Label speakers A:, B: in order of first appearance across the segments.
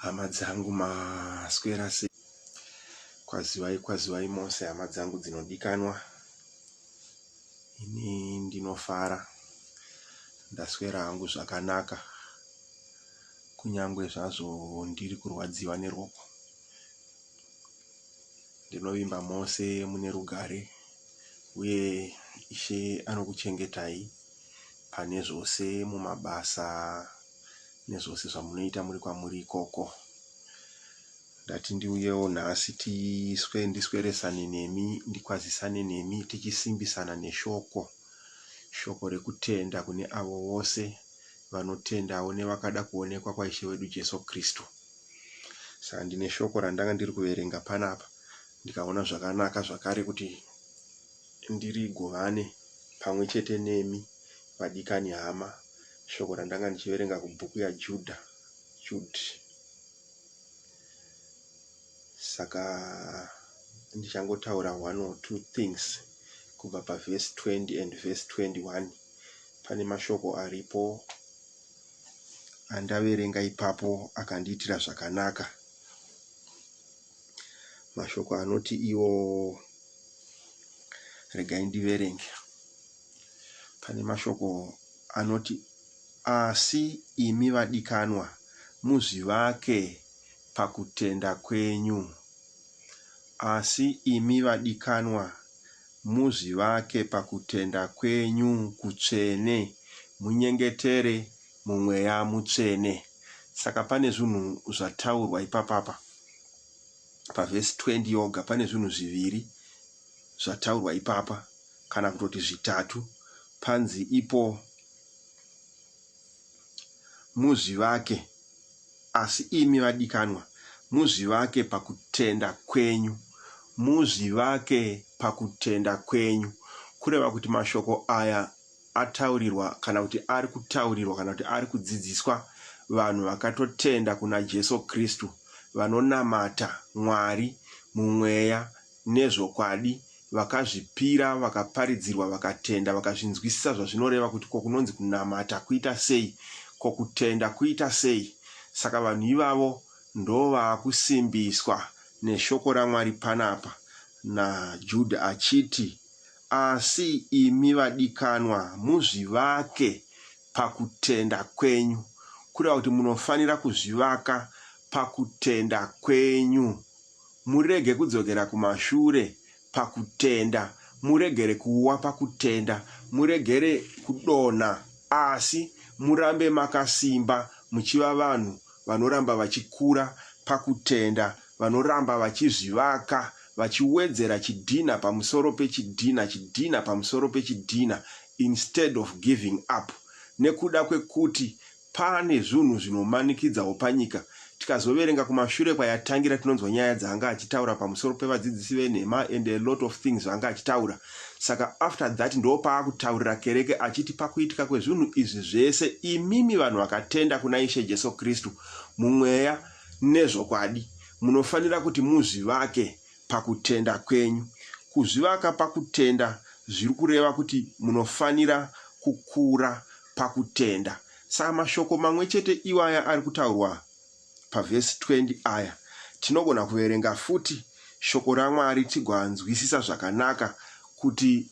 A: Hama dzangu maswera sei? Kwaziwai mose hama dzangu dzinodikanwa. Ini ndinofara. Ndaswera hangu zvakanaka. Kunyangwe zvazvo ndiri kurwadziwa neroko. Ndinovimba mose mune rugare. Uye Ishe anokuchengetai pane zvose mumabasa nezvose zvamunoita muri kwamuri ikoko. Ndati ndiuyewo nhasi ndisweresane nemi, ndikwazisane nemi, tichisimbisana neshoko. Shoko rekutenda kune avo vose vanotendawo nevakada kuonekwa kwaIshe wedu Jesu Kristu. Saka ndine shoko randanga ndiri kuverenga panapa. Ndikaona zvakanaka zvakare kuti ndirigovane pamwe chete nemi vadikani hama. Shoko randanga ndichiverenga kubhuku yaJudha. Saka ndichangotaura one or two things kubva paverse 20 and verse 21. Pane mashoko aripo andaverenga ipapo akandiitira zvakanaka. Mashoko anoti iwo, regai ndiverenge. Pane mashoko anoti, asi imi vadikanwa muzvivake pakutenda kwenyu. Asi imi vadikanwa muzvivake pakutenda kwenyu kutsvene, munyengetere mumweya mutsvene. Saka pane zvinhu zvataurwa ipapapa. Pavhesi 20 yoga pane zvinhu zviviri zvataurwa ipapa, kana kutoti zvitatu. Panzi ipo muzvivake, asi imi vadikanwa muzvivake pakutenda kwenyu. Muzvivake pakutenda kwenyu. Kureva kuti mashoko aya ataurirwa kana kuti ari kutaurirwa kana kuti ari kudzidziswa vanhu vakatotenda kuna Jesu Kristu, vanonamata Mwari mumweya nezvokwadi, vakazvipira, vakaparidzirwa, vakatenda, vakazvinzwisisa zvazvinoreva kuti kunonzi kunamata kuita sei, kutenda kuita sei. Saka vanhu ivavo ndo vakusimbiswa neshoko raMwari panapa naJudha achiti, asi imi vadikanwa muzvivake pakutenda kwenyu. Kureva kuti munofanira kuzvivaka pakutenda kwenyu. Murege kudzokera kumashure pakutenda. Muregere kuwa pakutenda. Muregere kudonha. Asi murambe makasimba muchiva vanhu vanoramba vachikura pakutenda, vanoramba vachizvivaka, vachiwedzera chidhina pamusoro pechidhina, chidhina pamusoro pechidhina, instead of giving up. Nekuda kwekuti pane zvinhu zvinomanikidzawo panyika. Tikazoverenga kumashure kwayatangira tinonzwa nyaya dzaanga achitaura pamusoro pevadzidzisi venhema and a lot of things zvaanga achitaura. Saka after that ndo paakutaurira kereke achiti pakuitika kwezvinhu izvi zvese, imimi vanhu vakatenda kuna Ishe Jesu Kristu mumweya nezvokwadi, munofanira kuti muzvivake pakutenda kwenyu. Kuzvivaka pakutenda zviri kureva kuti munofanira kukura pakutenda. Saka mashoko mamwe chete iwaya ari kutaurwa pavhesi 20 aya tinogona kuverenga futi shoko raMwari tigwanzwisisa zvakanaka, kuti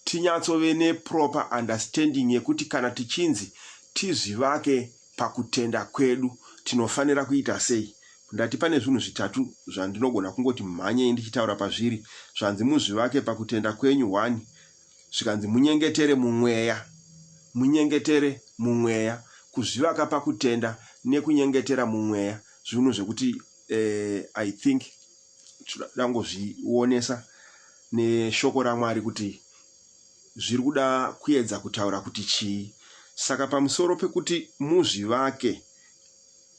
A: tinyatsove neproper understanding yekuti kana tichinzi tizvivake pakutenda kwedu tinofanira kuita sei. Ndati pane zvinhu zvitatu zvandinogona kungoti mhanye ndichitaura pazviri. Zvanzi muzvivake pakutenda kwenyu 1, zvikanzi munyengetere mumweya. Munyengetere mumweya. Kuzvivaka pakutenda nekunyengetera mumweya zvinhu zvekuti I think dangozvionesa neshoko raMwari kuti zviri kuda kuedza kutaura kuti chii. Saka pamusoro pekuti muzvivake,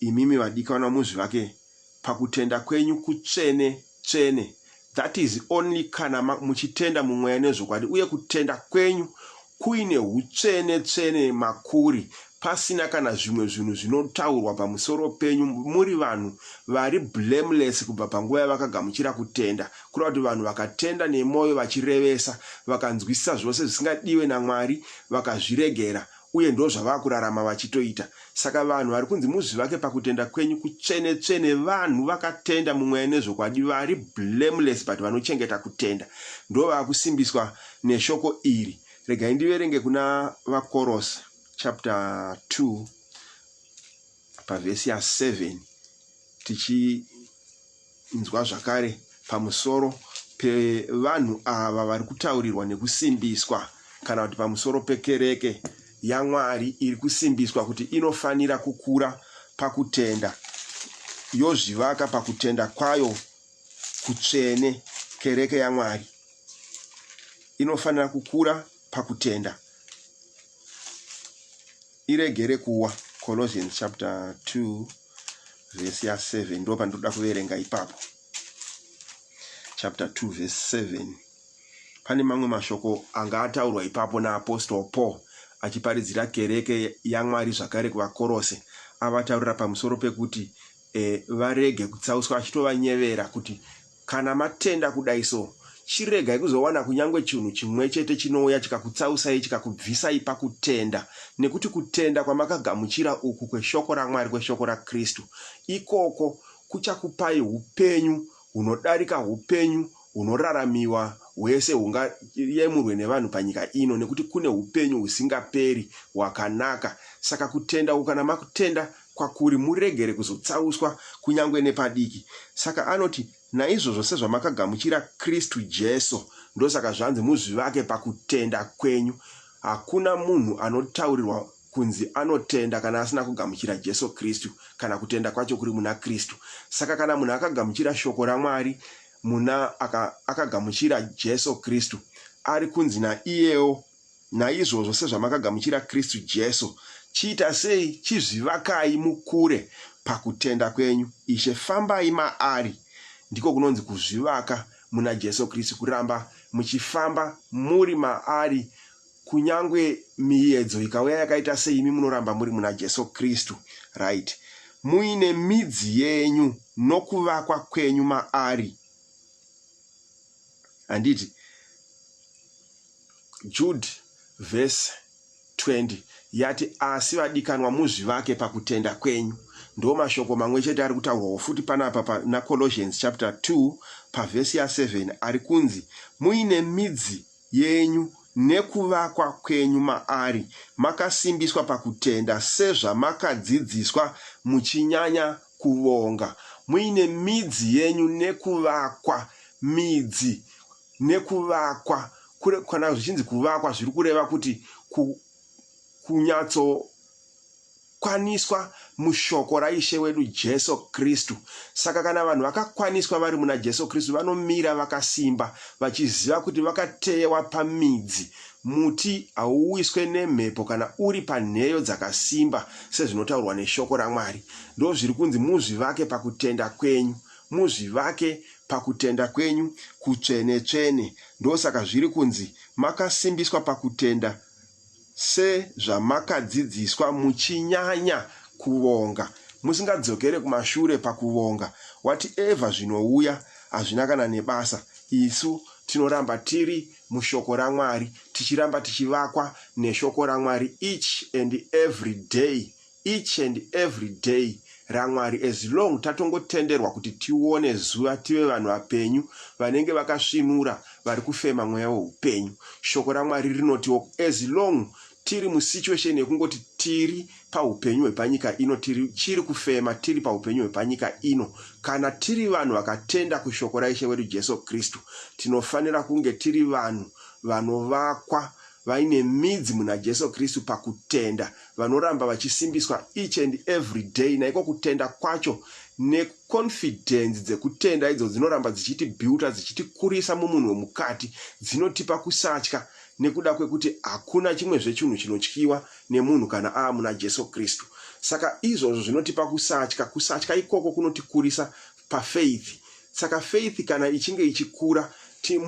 A: imimi vadikanwa muzvivake pakutenda kwenyu kutsvene tsvene, that is only kana muchitenda mumweya nezvokwadi, uye kutenda kwenyu kuine utsvene tsvene makuri, pasina kana zvimwe zvinhu zvinotaurwa pamusoro penyu, muri vanhu vari blameless kubva panguva yavakagamuchira kutenda. Kureva kuti vanhu vakatenda nemwoyo vachirevesa, vakanzwisisa zvose zvisingadiwe naMwari, vakazviregera, uye ndo zvavakurarama vachitoita. Saka vanhu vari kunzi muzvivake pakutenda kwenyu kutsvene-tsvene, vanhu vakatenda mumweya nezvokwadi, vari blameless but vanochengeta kutenda, ndo vakusimbiswa neshoko iri. Regai ndiverenge kuna vaKorose chapter 2 pavhesi ya7 tichinzwa zvakare pamusoro pevanhu ava vari kutaurirwa nekusimbiswa, kana kuti pamusoro pekereke yaMwari iri kusimbiswa kuti inofanira kukura pakutenda, yozvivaka pakutenda kwayo kutsvene. Kereke yaMwari inofanira kukura pakutenda iregere kuwa. Colossians chapter 2 verse ya 7 ndo pandoda kuverenga ipapo. Chapter 2 verse 7 pane mamwe mashoko anga ataurwa ipapo naApostle Paul achiparidzira kereke yaMwari zvakare kuvaKorose. Avataurira pamusoro pekuti varege kutsauswa, achitovanyevera kuti kana matenda kudai so, chiregai kuzowana kunyangwe chinhu chimwe chete chinouya chikakutsausai chikakubvisai pakutenda, nekuti kutenda kwamakagamuchira uku kweshoko raMwari, kweshoko raKristu, ikoko kuchakupai upenyu hunodarika upenyu hunoraramiwa hwese hungayemurwe nevanhu panyika ino, nekuti kune upenyu husingaperi hwakanaka. Saka kutenda uku, kana makutenda kwakuri, muregere kuzotsauswa kunyangwe nepadiki. Saka anoti naizvozvo sezvamakagamuchira Kristu Jesu, ndosaka zvanzi muzvivake pakutenda kwenyu. Hakuna munhu anotaurirwa kunzi anotenda kana asina kugamuchira Jesu Kristu, kana kutenda kwacho kuri muna Kristu. Saka kana munhu akagamuchira shoko raMwari, muna akagamuchira Jesu Kristu, ari kunzi naiyewo naizvozvo sezvamakagamuchira Kristu Jesu, chiita sei? Chizvivakai mukure pakutenda kwenyu. Ishe fambai maari, ndiko kunonzi kuzvivaka muna Jesu Kristu, kuramba muchifamba muri maari. Kunyangwe miedzo ikauya yakaita seimi, munoramba muri muna Jesu Kristu, right? Muine midzi yenyu nokuvakwa kwenyu maari. Anditi Jude verse 20 yati asi vadikanwa muzvivake pakutenda kwenyu. Ndo mashoko mamwe chete ari kutaurwa futi panapa na Colossians chapter 2 pavhesi ya7 ari kunzi muine midzi yenyu nekuvakwa kwenyu maari, makasimbiswa pakutenda sezvamakadzidziswa muchinyanya kuvonga. Muine midzi yenyu nekuvakwa, midzi nekuvakwa. Kana zvichinzi kuvakwa, zviri kureva kuti kunyatsokwaniswa mushoko raishe wedu Jesu Kristu. Saka kana vanhu vakakwaniswa vari muna Jesu Kristu, vanomira vakasimba, vachiziva kuti vakatewa pamidzi. Muti hauwiswe nemhepo kana uri panheyo dzakasimba, sezvinotaurwa neshoko raMwari. Ndo zviri kunzi muzvivake pakutenda kwenyu, muzvivake pakutenda kwenyu kutsvene-tsvene. Ndosaka zviri kunzi makasimbiswa pakutenda sezvamakadzidziswa muchinyanya kuvonga. Musingadzokere kumashure pakuvonga. Whatever zvinouya hazvina kana nebasa. Isu tinoramba tiri mushoko raMwari, tichiramba tichivakwa neshoko raMwari each and every day, each and every day raMwari. As long tatongotenderwa kuti tione zuva, tive vanhu vapenyu vanenge vakasvinura, vari kufema mweya weupenyu. Shoko raMwari rinotiwo as long tiri musituation yekungoti tiri paupenyu hwepanyika ino, chiri kufema tiri paupenyu hwepanyika ino, kana tiri vanhu vakatenda kushoko raishe wedu Jesu Kristu, tinofanira kunge tiri vanhu vanovakwa vaine midzi muna Jesu Kristu pakutenda, vanoramba vachisimbiswa each and every day. Naiko kutenda kwacho neconfidence dzekutenda idzo dzinoramba dzichitibuilda, dzichitikurisa mumunhu wemukati, dzinotipa kusatya, nekuda kwekuti hakuna chimwe zvechinhu chinotyiwa nemunhu kana muna Jesu Kristu. Saka izvozvo zvinotipa kusatya. Kusatya ikoko kunotikurisa pafaith. Saka faith kana ichinge ichikura,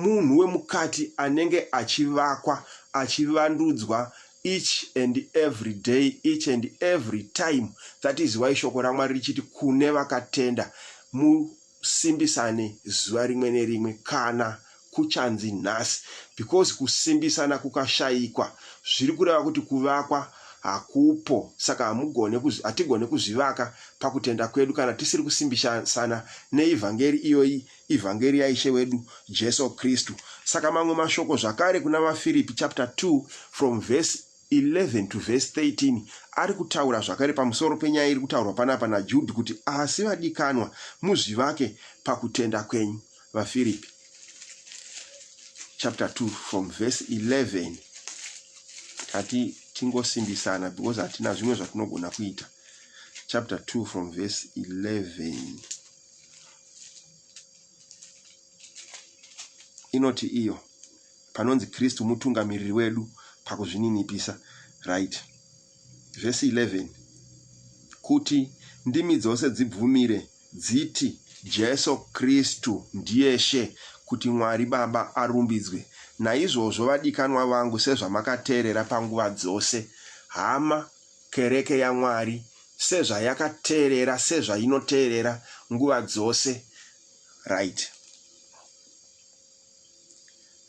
A: munhu wemukati anenge achivakwa, achivandudzwa each and every day, each and every time. That is why shoko raMwari richiti kune vakatenda musimbisane zuva rimwe nerimwe kana kuchanzi nhasi, because kusimbisana kukashayikwa. Zviri kureva kuti kuvakwa hakupo. Saka hatigone kuzvivaka pakutenda kwedu kana tisiri kusimbisana neivhangeri iyoyi, ivhangeri yaishe wedu Jesu Kristu. Saka mamwe mashoko zvakare kuna vaFiripi chapter 2 from verse 11 to verse 13 ari kutaura zvakare pamusoro penyaya iri kutaurwa panapa naJudhi kuti asi vadikanwa muzvivake pakutenda kwenyu. VaFiripi chapter 2 from verse 11. Tingosimbisana because hatina zvimwe zvatinogona kuita. Chapter 2 from verse 11. Inoti iyo panonzi Kristu mutungamiriri wedu pakuzvininipisa, right? Verse 11. Kuti ndimi dzose dzibvumire dziti Jesu Kristu ndiyeshe, kuti Mwari Baba arumbidzwe. Naizvozvo vadikanwa vangu, sezvamakateerera panguva dzose, hama kereke yaMwari, sezvayakateerera, sezvainoteerera nguva dzose, right?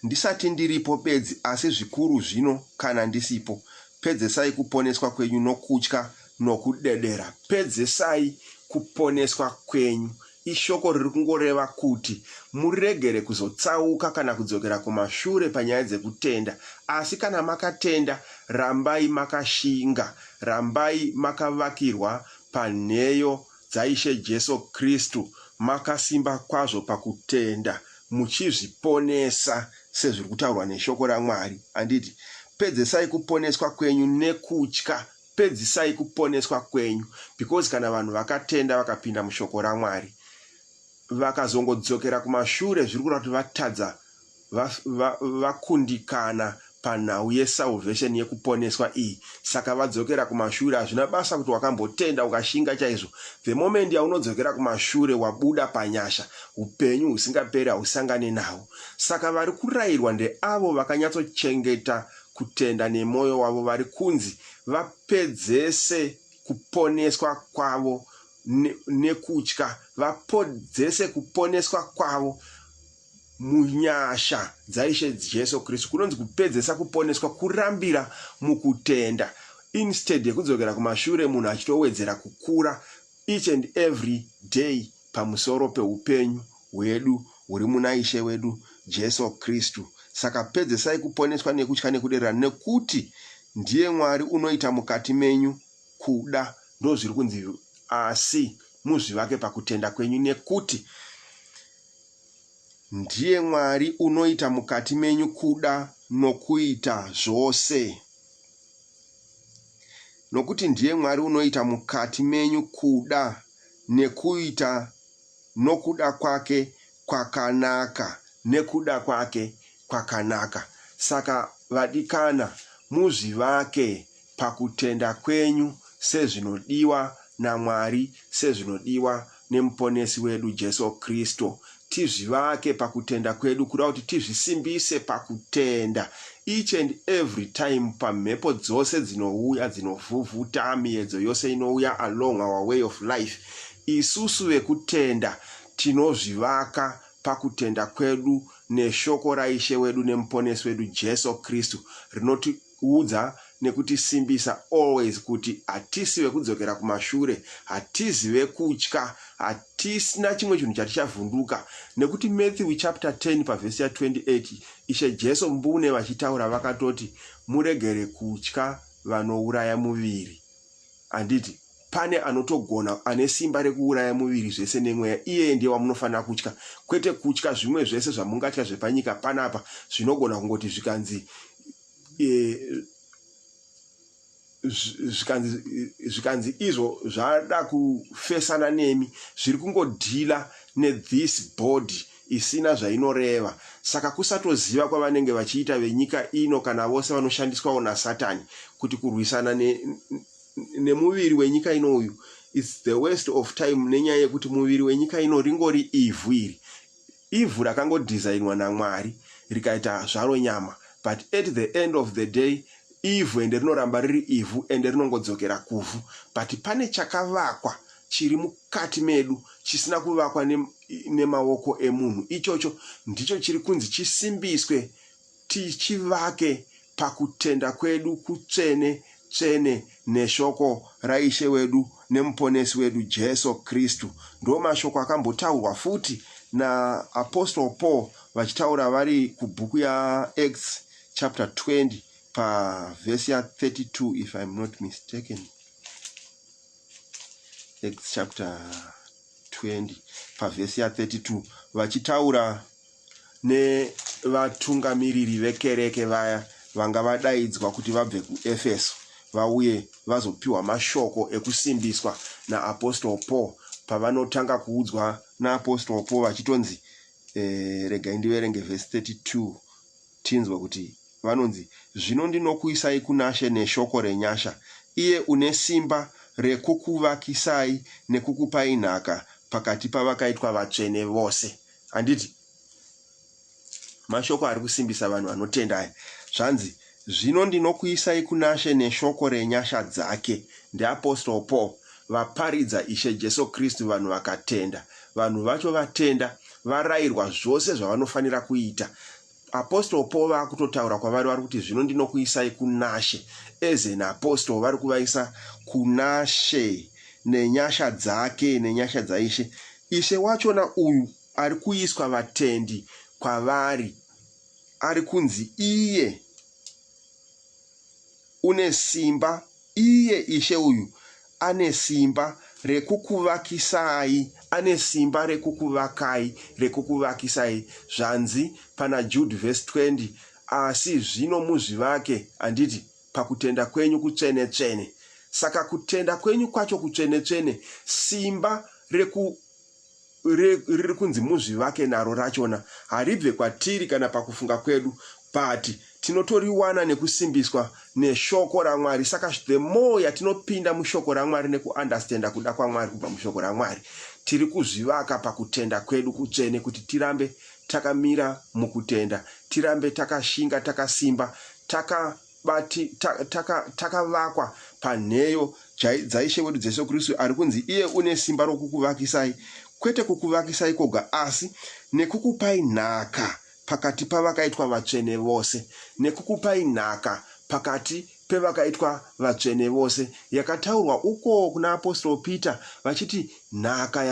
A: Ndisati ndiripo bedzi, asi zvikuru zvino kana ndisipo, pedzesai kuponeswa kwenyu nokutya nokudedera. Pedzesai kuponeswa kwenyu. Ishoko riri kungoreva kuti muregere kuzotsauka kana kudzokera kumashure panyaya dzekutenda. Asi kana makatenda, rambai makashinga, rambai makavakirwa panheyo dzaishe Jesu Kristu, makasimba kwazvo pakutenda, muchizviponesa sezviri kutaurwa neshoko raMwari. Anditi pedzesai kuponeswa kwenyu nekutya. Pedzisai kuponeswa kwenyu, because kana vanhu vakatenda vakapinda mushoko raMwari vakazongodzokera kumashure, zviri kureva kuti vatadza, vakundikana panhau yesalvation yekuponeswa iyi. Saka vadzokera kumashure. Hazvina basa kuti wakambotenda ukashinga chaizvo. The moment yaunodzokera kumashure wabuda panyasha, upenyu husingaperi hausangane nawo. Saka vari kurayirwa ndeavo vakanyatsochengeta kutenda nemwoyo wavo, vari kunzi vapedzese kuponeswa kwavo nekutya, vapedzese kuponeswa kwavo munyasha dzaishe Jesu Kristu. Kunonzi kupedzesa kuponeswa kurambira mukutenda, instead yekudzokera kumashure munhu achitowedzera kukura each and every day pamusoro peupenyu hwedu huri muna Ishe wedu Jesu Kristu. Saka pedzesai kuponeswa nekutya nekudedera, nekuti ndiye Mwari unoita mukati menyu kuda. Ndozviri kunzi asi muzvivake pakutenda kwenyu, nekuti ndiye Mwari unoita mukati menyu kuda nokuita zvose. Nokuti ndiye Mwari unoita mukati menyu kuda nekuita nokuda kwake kwakanaka, nekuda kwake kwakanaka. Saka vadikana, muzvivake pakutenda kwenyu sezvinodiwa naMwari, sezvinodiwa nemuponesi wedu Jesu Kristu. Tizvivake pakutenda kwedu kuda kuti tizvisimbise pakutenda each and every time, pamhepo dzose dzinouya dzinovhuvhuta, miedzo yose inouya along our way of life. Isusu vekutenda tinozvivaka pakutenda kwedu neshoko raishe wedu nemuponesi wedu Jesu Kristu, rinotiudza nekutisimbisa always kuti hatisi vekudzokera kumashure, hatizi vekutya, hatisina chimwe chinhu chatichavhunduka. Nekuti Matthew chapter 10 pavhesi ya 28 Ishe Jesu mbune vachitaura vakatoti muregere kutya vanouraya muviri. Anditi pane anotogona, ane simba rekuuraya muviri zvese nemweya, iye ndiye wamunofanira kutya, kwete kutya zvimwe zvese zvamungatya zvepanyika panapa zvinogona kungoti zvikanzi izvo zvada kufesana nemi, zviri kungodhila nethis body isina zvainoreva. Saka kusatoziva kwavanenge vachiita venyika ino kana vose vanoshandiswawo naSatani kuti kurwisana nemuviri wenyika ino uyu, it's the waste of time, nenyaya yekuti muviri wenyika ino ringori ivhu iri, ivhu rakangodhizainwa naMwari rikaita zvaro nyama, but at the end of the day ivhu ende rinoramba riri ivhu ende rinongodzokera kuvhu. But pane chakavakwa chiri mukati medu chisina kuvakwa nemaoko emunhu, ichocho ndicho chiri kunzi chisimbiswe, tichivake pakutenda kwedu kutsvene, tsvene neshoko raishe wedu nemuponesi wedu Jesu Kristu. Ndo mashoko akambotaurwa futi naApostle Paul vachitaura vari kubhuku yaActs chapter 20 pavhesi ya32 if I'm not mistaken. Acts chapter 20 pavhesi ya32 vachitaura nevatungamiriri vekereke vaya vanga vadaidzwa kuti vabve kuEfeso vauye vazopiwa mashoko ekusimbiswa naApostle Paul. Pavanotanga kuudzwa naApostle Paul vachitonzi regai ndiverenge vhesi 32 tinzwa kuti vanonzi, zvino ndinokuisai kunashe neshoko renyasha, iye une simba rekukuvakisai nekukupai nhaka pakati pavakaitwa vatsvene vose. Handiti mashoko ari kusimbisa vanhu vanotenda aya. Zvanzi, zvino ndinokuisai kunashe neshoko renyasha dzake. NdeApostle Paul vaparidza Ishe Jesu Kristu, vanhu vakatenda. Vanhu vacho vatenda varayirwa zvose zvavanofanira kuita. Apostle Paul vakutotaura kwavari vari kuti zvino ndinokuisai kunashe. Eze naApostle vari kuvaisa kunashe nenyasha dzake, nenyasha dzaishe. Ishe wachona uyu ari kuiswa vatendi kwavari ari kunzi iye une simba, iye Ishe uyu ane simba rekukuvakisai, ane simba rekukuvakai, rekukuvakisai. Zvanzi pana Jude verse 20, asi zvino muzvivake, handiti pakutenda kwenyu kutsvene tsvene. Saka kutenda kwenyu kwacho kutsvene tsvene, simba riri kunzi muzvivake naro rachona haribve kwatiri kana pakufunga kwedu, but tinotoriwana nekusimbiswa neshoko raMwari. Saka the more yatinopinda mushoko raMwari nekuunderstanda kuda kwaMwari kubva mushoko raMwari, tiri kuzvivaka pakutenda kwedu kutsvene, kuti tirambe takamira mukutenda, tirambe takashinga, takasimba, takavakwa panheyo dzaishe wedu Jesu Kristu ari kunzi iye une simba rokukuvakisai, kwete kukuvakisai koga, asi nekukupai nhaka pakati pavakaitwa vatsvene vose, nekukupai nhaka pakati pevakaitwa vatsvene vose. Yakataurwa uko kuna Apostle Peter vachiti nhaka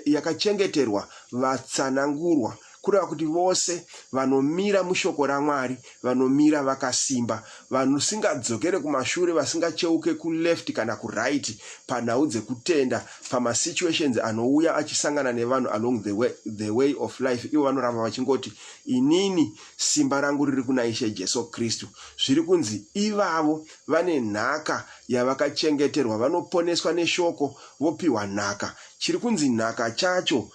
A: yakachengeterwa vatsanangurwa, kureva kuti vose vanomira mushoko raMwari, vanomira vakasimba, vanusingadzokere kumashure, vasingacheuke kuleft kana kuright panhau dzekutenda, pamasituations anouya achisangana nevanhu along the way of life. Ivo vanoramba vachingoti inini simba rangu riri kuna Ishe Jesu Kristu. Zviri kunzi ivavo vane nhaka yavakachengeterwa, vanoponeswa neshoko, vopiwa nhaka. Chiri kunzi nhaka chacho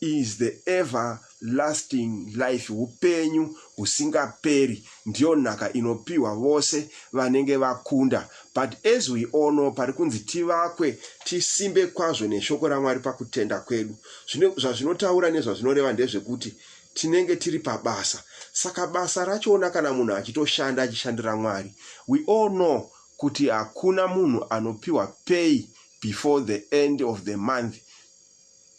A: is the everlasting life, upenyu husingaperi. Ndiyo nhaka inopiwa vose vanenge vakunda. But as we all know, pari kunzi tivakwe, tisimbe kwazvo neshoko raMwari pakutenda kwedu. Zvazvinotaura nezvazvinoreva ndezvekuti tinenge tiri pabasa. Saka basa rachona kana munhu achitoshanda achishandira Mwari, we all know kuti hakuna munhu anopiwa pay before the end of the month.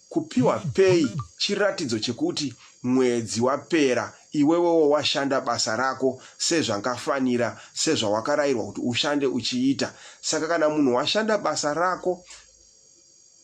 A: Kupiwa pay chiratidzo chekuti mwedzi wapera, iwewewo washanda basa rako sezvangafanira, sezvawakarayirwa kuti ushande uchiita. Saka kana munhu washanda basa rako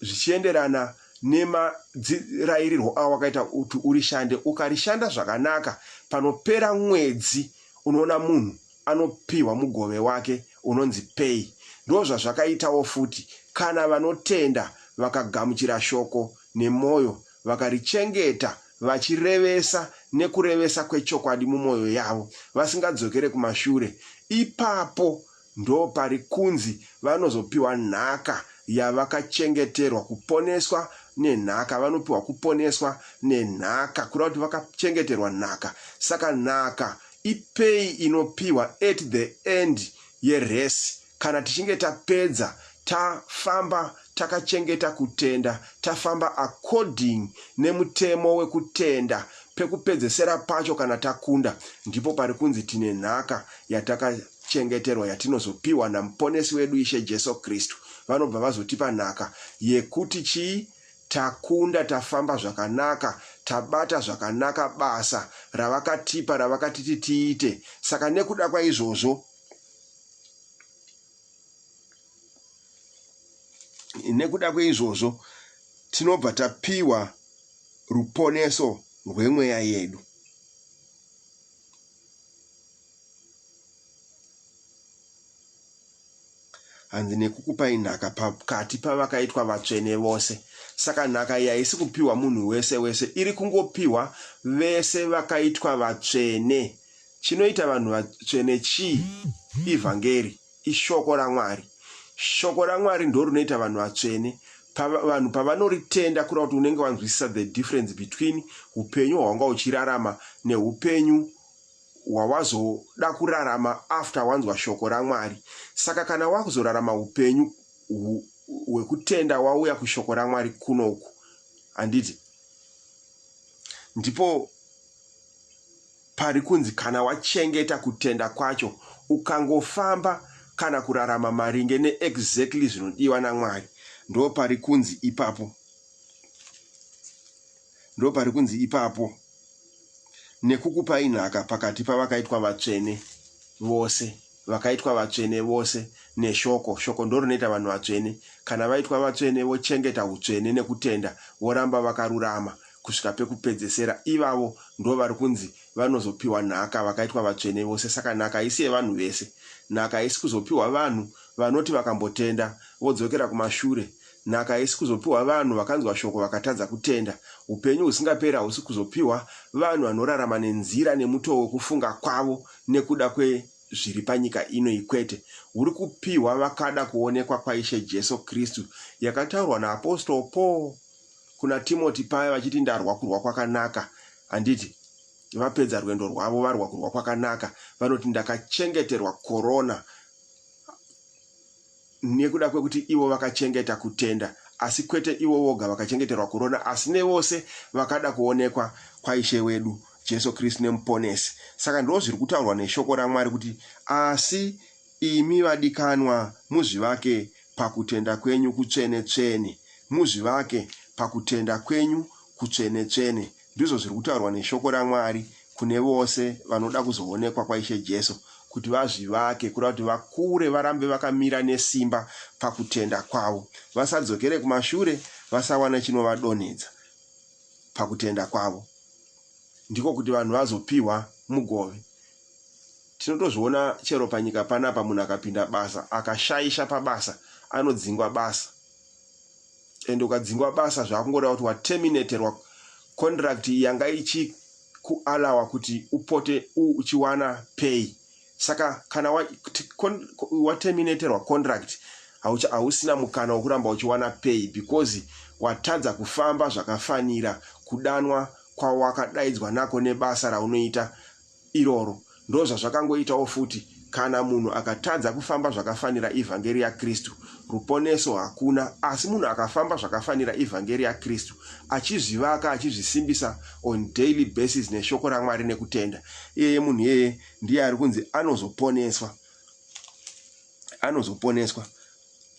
A: zvichienderana nemarayirirwo awakaita kuti urishande, ukarishanda zvakanaka, panopera mwedzi unoona munhu anopiwa mugove wake unonzi pay. Ndo zvazvakaitawo futi kana vanotenda vakagamuchira shoko nemoyo, vakarichengeta vachirevesa nekurevesa kwechokwadi mumwoyo yavo, vasingadzokere kumashure, ipapo ndo pari kunzi vanozopiwa nhaka yavakachengeterwa, kuponeswa nenhaka. Vanopiwa kuponeswa nenhaka, kureva kuti vakachengeterwa nhaka. Saka nhaka ipei inopiwa at the end yeresi, kana tichinge tapedza tafamba takachengeta kutenda, tafamba according nemutemo wekutenda, pekupedzesera pacho kana takunda, ndipo pari kunzi tine nhaka yatakachengeterwa, yatinozopiwa namuponesi wedu Ishe Jesu Kristu. Vanobva vazotipa nhaka yekuti takunda, tafamba zvakanaka, tabata zvakanaka basa ravakatipa, ravakatiti tiite. Saka nekuda kwaizvozvo nekuda kweizvozvo tinobva tapiwa ruponeso rwemweya yedu. Hanzi nekukupai nhaka pakati pavakaitwa vatsvene vose. Saka nhaka iyi haisi kupiwa munhu wese wese, iri kungopiwa vese vakaitwa vatsvene. Chinoita vanhu vatsvene chii? Ivhangeri, ishoko raMwari. Shoko raMwari ndo rinoita vanhu vatsvene. Vanhu pavanoritenda kureva kuti unenge wanzwisisa the difference between upenyu hwawanga uchirarama neupenyu hwawazoda kurarama after wanzwa shoko raMwari. Saka kana wakuzorarama upenyu hwekutenda wauya kushoko raMwari kunoku, handiti ndipo pari kunzi kana wachengeta kutenda kwacho ukangofamba kana kurarama maringe neexactly zvinodiwa naMwari, ndo pari kunzi ipapo nekukupai nhaka pakati pavakaitwa vatsvene vose. Vakaitwa vatsvene vose neshoko. Shoko ndo rinoita vanhu vatsvene. Kana vaitwa vatsvene vochengeta utsvene nekutenda, voramba vakarurama kusvika pekupedzesera, ivavo ndo vari kunzi vanozopiwa nhaka, vakaitwa vatsvene vose. Saka nhaka haisi yevanhu vese. Nhaka haisi kuzopiwa vanhu vanoti vakambotenda vodzokera kumashure. Nhaka haisi kuzopiwa vanhu vakanzwa shoko vakatadza kutenda. Upenyu husingapera hahusi kuzopiwa vanhu vanorarama nenzira nemutoo wekufunga kwavo nekuda kwezviri panyika ino ikwete. Huri kupiwa vakada kuonekwa kwaIshe Jesu Kristu, yakataurwa naApostoli Paul kuna Timoti paya vachiti ndarwa kurwa kwakanaka. Handiti vapedza rwendo rwavo varwa kurwa kwakanaka, vanoti ndakachengeterwa korona, nekuda kwekuti ivo vakachengeta kutenda. Asi kwete ivo voga vakachengeterwa korona, asi nevose vakada kuonekwa kwaIshe wedu Jesu Kristu nemuponesi. Saka ndo zviri kutaurwa neshoko raMwari kuti asi imi vadikanwa muzvivake pakutenda kwenyu kutsvene-tsvene. Muzvivake pakutenda kwenyu kutsvene-tsvene. Ndizvo zviri kutaurwa neshoko raMwari kune vose vanoda kuzoonekwa kwaIshe Jesu, kuti vazvivake, kuda kuti vakure varambe vakamira nesimba pakutenda kwavo, vasadzokere kumashure, vasawana chinovadonhedza pakutenda kwavo. Ndiko kuti vanhu vazopiwa mugove. Tinotozviona chero panyika panapa, munhu akapinda basa akashaisha pabasa anodzingwa basa. Ende ukadzingwa basa zvakungoreva kuti waterminaterwa contract yanga ichikualawa kuti upote uchiwana pay. Saka kana waterminaterwa contract hausina mukana wokuramba uchiwana pay, because watadza kufamba zvakafanira kudanwa kwawakadaidzwa nako nebasa raunoita iroro. Ndo zvazvakangoitawo futi kana munhu akatadza kufamba zvakafanira ivhangeri yaKristu, ruponeso hakuna. Asi munhu akafamba zvakafanira ivhangeri yaKristu, achizvivaka, achizvisimbisa on daily basis neshoko raMwari nekutenda, iyeye munhu iyeye ndiye ari kunzi anozoponeswa.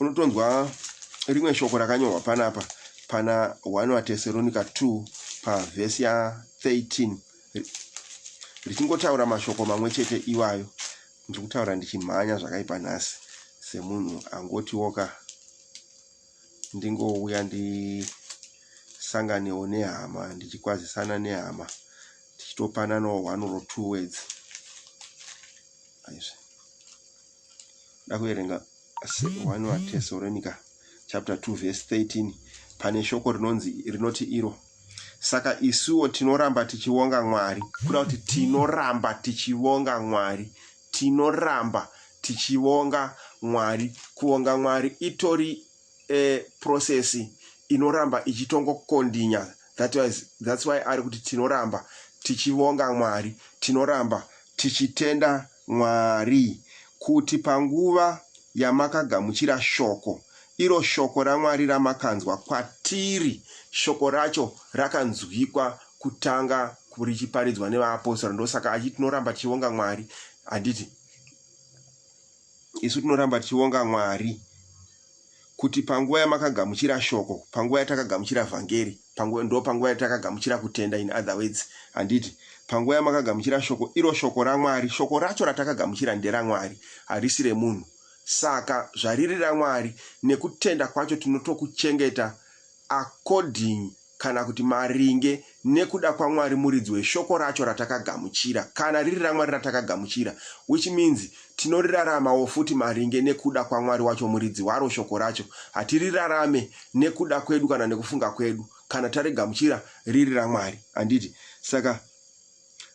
A: Unotonzwa rimwe shoko rakanyorwa panapa pana 1 Thessalonica 2 pavhesi ya 13 richingotaura mashoko mamwe chete iwayo. Ndiri kutaura ndichimhanya zvakaipa nhasi semunhu angotiwoka ndingouya ndisanganewo nehama, ndichikwazisana nehama, tichitopananawo 1 or 2 words. Aizve ndakuerenga 1 Thessalonica chapter 2 verse 13 pane shoko rinoti iro, saka isuwo tinoramba tichivonga Mwari. Kuda kuti tinoramba tichivonga Mwari, tinoramba tichivonga Mwari. Kuvonga Mwari itori process inoramba ichitongokondinya. That's why ari kuti tinoramba tichivonga Mwari, tinoramba tichitenda Mwari, kuti panguva yamakagamuchira shoko, iro shoko raMwari ramakanzwa kwatiri, shoko racho rakanzwikwa kutanga richiparidzwa nevaapostoli. Ndosaka achitinoramba tichivonga Mwari. Handiti isu tinoramba tichivonga Mwari kuti panguva yamakagamuchira shoko, panguva yatakagamuchira vhangeri, ndo panguva yatakagamuchira kutenda, in other words. Handiti panguva yamakagamuchira shoko, iro shoko raMwari, shoko racho ratakagamuchira nderaMwari, harisi remunhu. Saka zvariri raMwari nekutenda kwacho tinotokuchengeta according kana kuti maringe nekuda kwaMwari muridzi weshoko racho ratakagamuchira, kana riri raMwari ratakagamuchira, which means tinoriraramawo futi maringe nekuda kwaMwari wacho muridzi waro shoko racho. Hatirirarame nekuda kwedu kana nekufunga kwedu, kana tarigamuchira riri raMwari. Handiti? Saka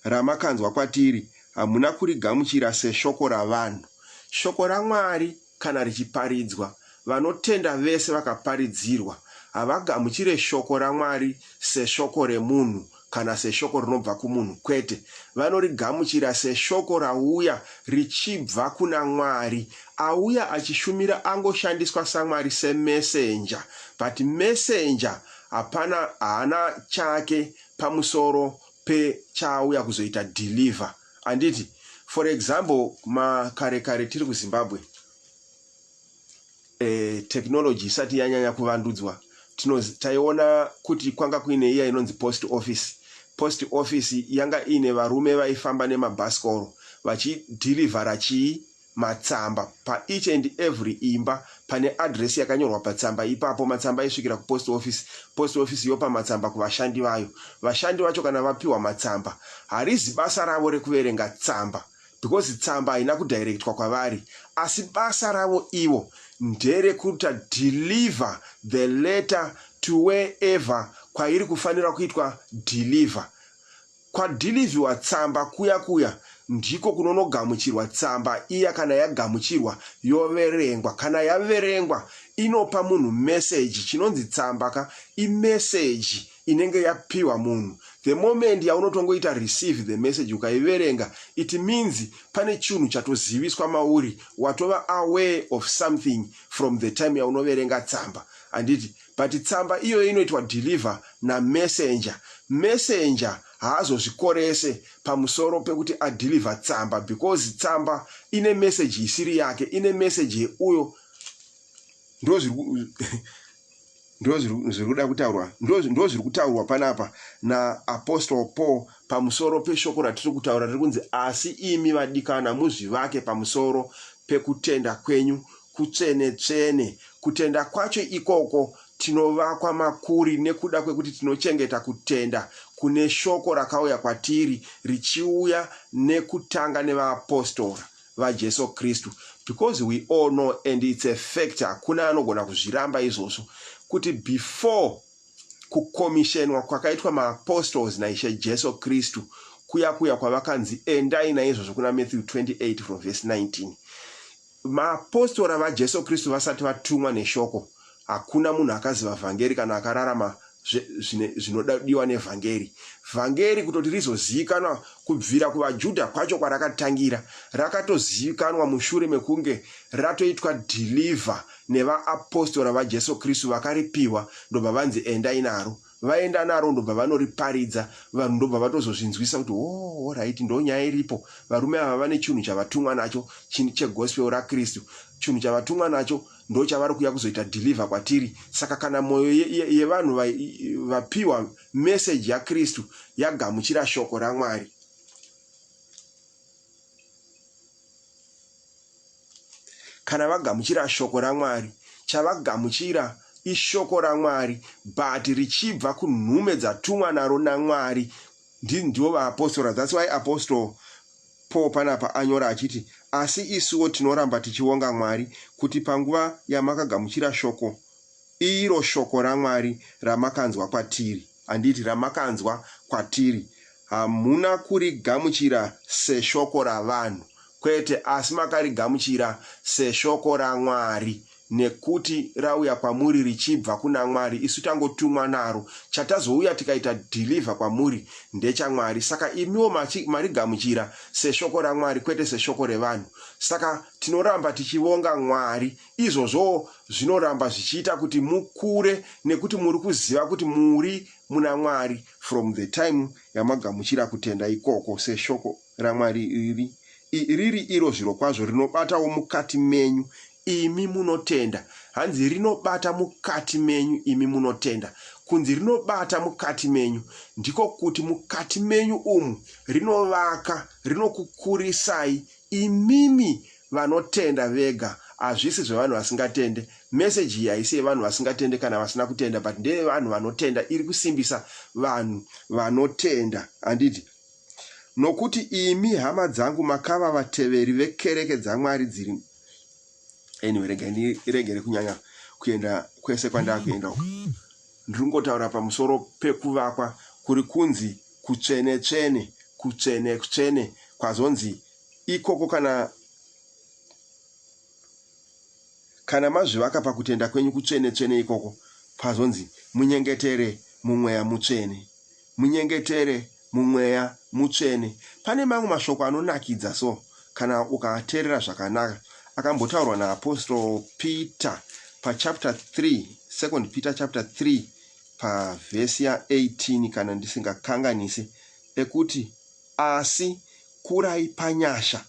A: ramakanzwa kwatiri hamuna kurigamuchira seshoko ravanhu. Shoko raMwari kana richiparidzwa, vanotenda vese vakaparidzirwa havagamuchire shoko raMwari seshoko remunhu kana seshoko rinobva kumunhu, kwete. Vanorigamuchira seshoko rauya richibva kuna Mwari, auya achishumira angoshandiswa saMwari semessenger, but messenger haana chake pamusoro pechauya kuzoita deliver. Handiti? For example, makare tiri kuZimbabwe, technology isati yanyanya kuvandudzwa, taiona kuti kwanga kuine iya inonzi post office. Post office yanga ine varume vaifamba nemabhasikoro vachidhirivhara matsamba pa each and every imba pane address yakanyorwa patsamba ipapo. Matsamba aisvikira kupost office, post office yopa matsamba kuvashandi vayo. Vashandi vacho kana vapiwa matsamba, harizi basa ravo rekuverenga tsamba because tsamba haina kudirectwa kwavari, asi basa ravo ivo nderekuita deliver the letter to wherever kwairi kufanira kuitwa deliver. Kwadhilivhiwa tsamba kuya ndiko kunonogamuchirwa tsamba iya. Kana yagamuchirwa yoverengwa, kana yaverengwa inopa munhu message. Chinonzi tsamba imessage inenge yapiwa munhu. The moment yaunotongoita receive the message ukaiverenga, it means pane chinhu chatoziviswa mauri, watova aware of something from the time yaunoverenga tsamba. Handiti? But tsamba iyo inoitwa deliver na messenger. Messenger haazozvikorese pamusoro pekuti adeliver tsamba, because tsamba ine message isiri yake, ine message yeuyo. Ndo zviri kutaurwa, ndo zviri kutaurwa panapa na Apostle Paul pamusoro peshoko ratiri kutaura riri kunzi, asi imi vadikana muzvivake pamusoro pekutenda kwenyu kutsvene-tsvene. Kutenda kwacho ikoko tinovakwa makuri nekuda kwekuti tinochengeta kutenda kune shoko rakauya kwatiri richiuya nekutanga nevaapostora vaJesu Kristu. Because we all know and it's a fact, hakuna anogona kuzviramba izvozvo, kuti before kukomishenwa kwakaitwa maapostles naIshe Jesu Kristu, kuya kwavakanzi endai naizvozvo kuna Matthew 28 from verse 19. Maapostora vaJesu Kristu vasati vatumwa neshoko, hakuna munhu akaziva vhangeri kana akararama zvinodiwa nevhangeri. Vhangeri kutoti rizozivikanwa kubvira kuvaJudha kwacho kwarakatangira, rakatozivikanwa mushure mekunge ratoitwa deliver nevaapostора vaJesu Kristu vakaripiwa, ndobva vanzi endai naro. Vaenda naro ndobva vanoriparidza, vanhu ndobva vatozozvinzwisa kuti right, ndo nyaya iripo. Varume ava vane chinhu chavatumwa nacho, chinhu chegospel raKristu. Chinhu chavatumwa nacho ndo chavari kuya kuzoita deliver kwatiri. Saka kana mwoyo yevanhu vapiwa message yaKristu yagamuchira shoko raMwari, kana vagamuchira shoko raMwari, chavagamuchira ishoko raMwari, but richibva kunhume dzatumwa naro naMwari. Ndivo vaapostora. That's why Apostle Paul panapa anyora achiti, asi isuwo tinoramba tichionga Mwari kuti panguva yamakagamuchira shoko, iro shoko raMwari ramakanzwa kwatiri. Handiti? Ramakanzwa kwatiri, hamuna kurigamuchira seshoko ravanhu, kwete, asi makarigamuchira seshoko raMwari, nekuti rauya kwamuri richibva kuna Mwari. Isu tangotumwa naro, chatazouya tikaita deliver kwamuri ndechaMwari. Saka imiwo marigamuchira seshoko raMwari, kwete seshoko revanhu. Saka tinoramba tichivonga Mwari. Izvozvo zvinoramba zvichiita kuti mukure, nekuti muri kuziva kuti muri muna Mwari from the time yamagamuchira kutenda ikoko seshoko raMwari riri iro zviro kwazvo rinobatawo mukati menyu imi munotenda. Hanzi rinobata mukati menyu imi munotenda. Kunzi rinobata mukati menyu ndiko kuti mukati menyu umu rinovaka, rinokukurisai imimi vanotenda vega, hazvisi zvevanhu vasingatende. Message iyi haisi yevanhu vasingatende kana vasina kutenda, but ndeye vanhu vanotenda, iri kusimbisa vanhu vanotenda. Handiti nokuti imi hama dzangu makava vateveri vekereke dzaMwari dziri. Anyway, regere kunyanya kuenda kwese kwandaakuenda uko. Ndiri kungotaura pamusoro pekuvakwa kuri kunzi kutsvene tsvene, kutsvene tsvene, kwazonzi ikoko kana mazvivaka pakutenda kwenyu kutsvene tsvene ikoko, pazonzi munyengetere mumweya mutsvene, munyengetere mumweya mutsvene. Pane mamwe mashoko anonakidza so kana ukateerera zvakanaka, akambotaurwa naApostle Peter pachapter 3, 2 Peter chapter 3 pavhesi ya18 kana ndisingakanganisi, ekuti asi kurai panyasha,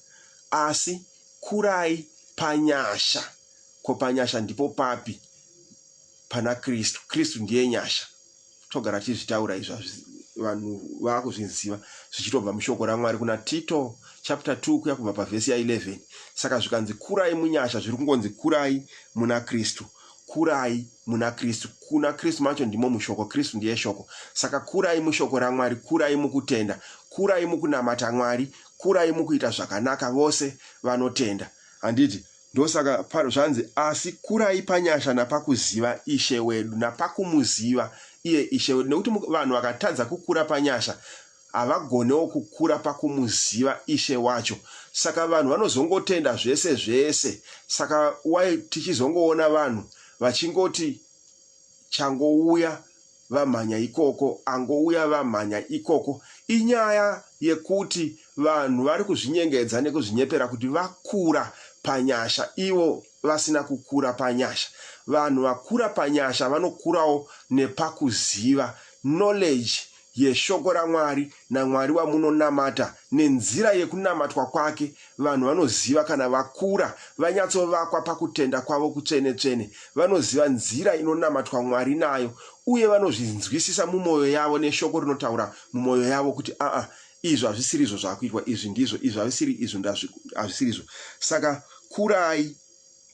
A: asi kurai panyasha. Ko panyasha ndipo papi? Pana Kristu. Kristu ndiye nyasha. Togara tizvitaura izvo, vanhu vakuzviziva zvichitobva mushoko raMwari kuna Tito chapter 2 kuya kubva pavhesi ya11. Saka zvikanzi kurai munyasha, zviri kungonzi kurai muna Kristu, kurai muna Kristu. Kuna Kristu macho ndimo mushoko, Kristu ndiye shoko. Saka kurai mushoko raMwari, kurai mukutenda, kurai mukunamata Mwari, kurai mukuita zvakanaka vose vanotenda. Handiti ndosaka zvanzi asi kurai panyasha napakuziva Ishe wedu, napakumuziva iye Ishe wedu. Nekuti vanhu vakatadza kukura panyasha havagonewo kukura pakumuziva Ishe wacho. Saka vanhu vanozongotenda zvese zvese. Saka tichizongoona vanhu vachingoti changouya vamhanya ikoko, angouya vamhanya ikoko. Inyaya yekuti vanhu vari kuzvinyengedza nekuzvinyepera kuti vakura panyasha, ivo vasina kukura panyasha. Vanhu vakura panyasha vanokurawo nepakuziva knowledge yeshoko raMwari naMwari wamunonamata nenzira yekunamatwa kwake. Vanhu vanoziva kana vakura vanyatsovakwa pakutenda kwavo kutsvene tsvene, vanoziva nzira inonamatwa Mwari nayo, uye vanozvinzwisisa mumwoyo yavo neshoko rinotaura mumwoyo yavo kuti izvo hazvisiri izvo zvakuitwa, izvi ndizvo, izvo hazvisiri izvo, hazvisiri izvo. Saka kurai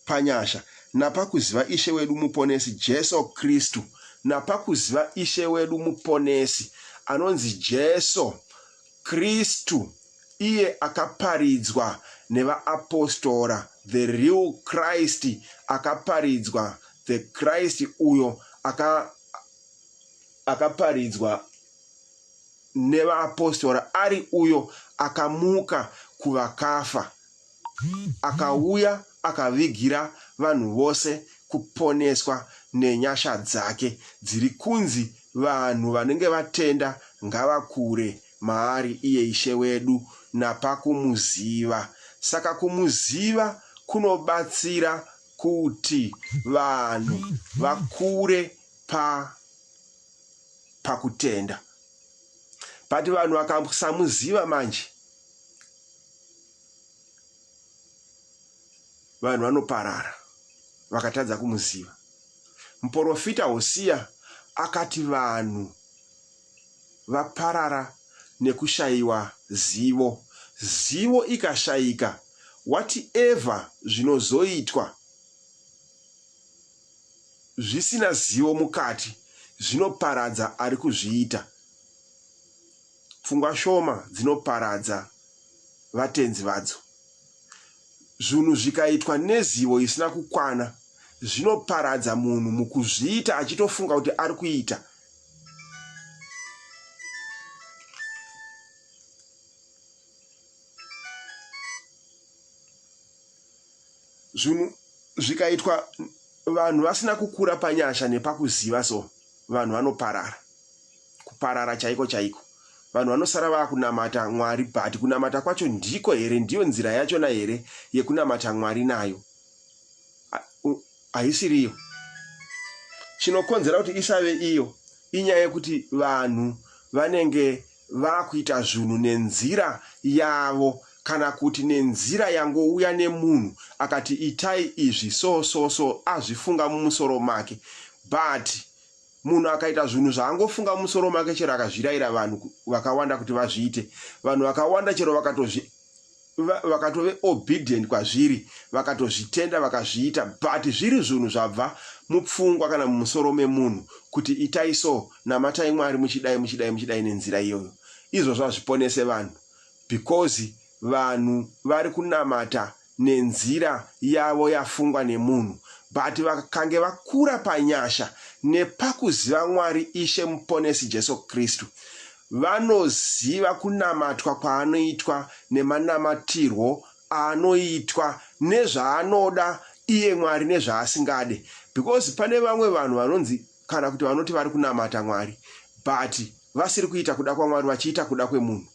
A: panyasha napakuziva Ishe wedu muponesi Jesu Kristu, napakuziva Ishe wedu muponesi anonzi Jesu Kristu, iye akaparidzwa nevaapostora, the real Christ akaparidzwa, the Christ uyo akaparidzwa nevaapostora, ari uyo akamuka kuvakafa, akauya akavigira vanhu vose kuponeswa nenyasha dzake dziri kunzi vanhu vanenge vatenda ngavakure maari iye Ishe wedu napakumuziva. Saka kumuziva kunobatsira kuti vanhu vakure pakutenda. Pati vanhu vakasamuziva manje, vanhu vanoparara vakatadza kumuziva. Muprofita Hosea akati vanhu vaparara nekushayiwa zivo. Zivo ikashayika, whatever zvinozoitwa zvisina zivo mukati zvinoparadza ari kuzviita. Pfungwa shoma dzinoparadza vatenzi vadzo. Zvinhu zvikaitwa nezivo isina kukwana zvinoparadza munhu mukuzviita achitofunga kuti ari kuita. Zvinhu zvikaitwa vanhu vasina kukura panyasha nepakuziva, so vanhu vanoparara, kuparara chaiko chaiko. Vanhu vanosara vakunamata Mwari, but kunamata kwacho ndiko here, ndiyo nzira yachona here yekunamata Mwari nayo? Haisiriyo. Chinokonzera kuti isave iyo inyaya yekuti vanhu vanenge vakuita zvinhu nenzira yavo, kana kuti nenzira yangouya nemunhu akati itai izvi so azvifunga mumusoro make. But munhu akaita zvinhu zvaangofunga mumusoro make chero akazvirayira vanhu vakawanda kuti vazviite, vanhu vakawanda chero vakatove obedient kwazviri, vakatozvitenda vakazviita, but zviri zvinhu zvabva mupfungwa kana mumusoro memunhu kuti itai so, namatai Mwari muchidai nenzira iyoyo. Izvozvo hazviponese vanhu, because vanhu vari kunamata nenzira yavo yafungwa nemunhu, but vakange vakura panyasha nepakuziva Mwari Ishe Muponesi Jesu Kristu, vanoziva kunamatwa kwaanoitwa nemanamatirwo anoitwa nezvaanoda iye Mwari nezvaasingade. Because pane vamwe vanhu vanonzi kana kuti vanoti vari kunamata Mwari, but vasiri kuita kuda kwaMwari, vachiita kuda kwemunhu.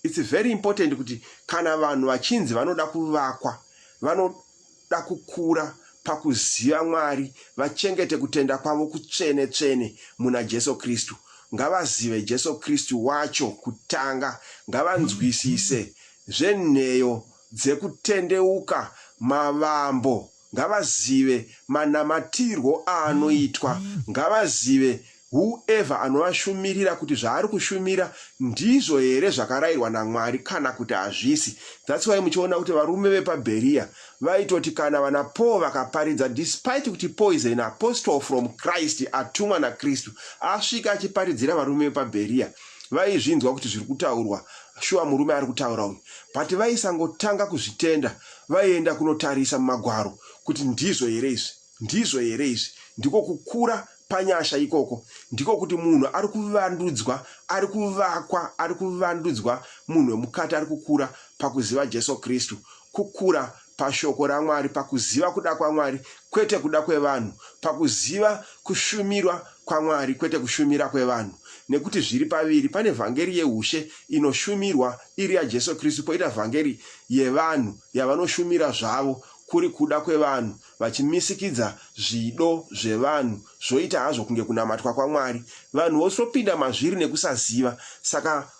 A: It's very important kuti kana vanhu vachinzi vanoda kuvakwa, vanoda kukura pakuziva Mwari, vachengete kutenda kwavo kutsvene muna Jesu Kristu, ngavazive Jesu Kristu wacho kutanga, ngavanzwisise zvenheyo dzekutendeuka mavambo, ngavazive manamatirwo anoitwa, ngavazive whoever anovashumirira kuti zvaari kushumira ndizvo here zvakarayirwa naMwari kana kuti hazvisi. That's why muchiona kuti varume vepaBheria vaitoti kana vana Paul vakaparidza, despite kuti Paul is an apostle from Christ, atumwa naKristu, asvika achiparidzira varume vepaBheria, vaizvinzwa kuti zviri kutaurwa, shuwa murume ari kutaura uyu, but vaisangotanga kuzvitenda, vaienda kunotarisa mumagwaro kuti ndizvo here izvi, ndiko kukura panyasha ikoko, ndiko kuti munhu ari kuvandudzwa, ari kuvakwa, ari kuvandudzwa, munhu wemukati ari kukura pakuziva Jesu Kristu, kukura pashoko raMwari, pakuziva kuda kwaMwari kwete kuda kwevanhu, pakuziva kushumirwa kwaMwari kwete kushumira kwevanhu. Nekuti zviri paviri, pane vhangeri yeushe inoshumirwa iri yaJesu Kristu, poita vhangeri yevanhu yavanoshumira zvavo kuri kuda kwevanhu, vachimisikidza zvido zvevanhu, zvoita hazvo kunge kunamatwa kwaMwari. Vanhu vosopinda mazviri nekusaziva. Saka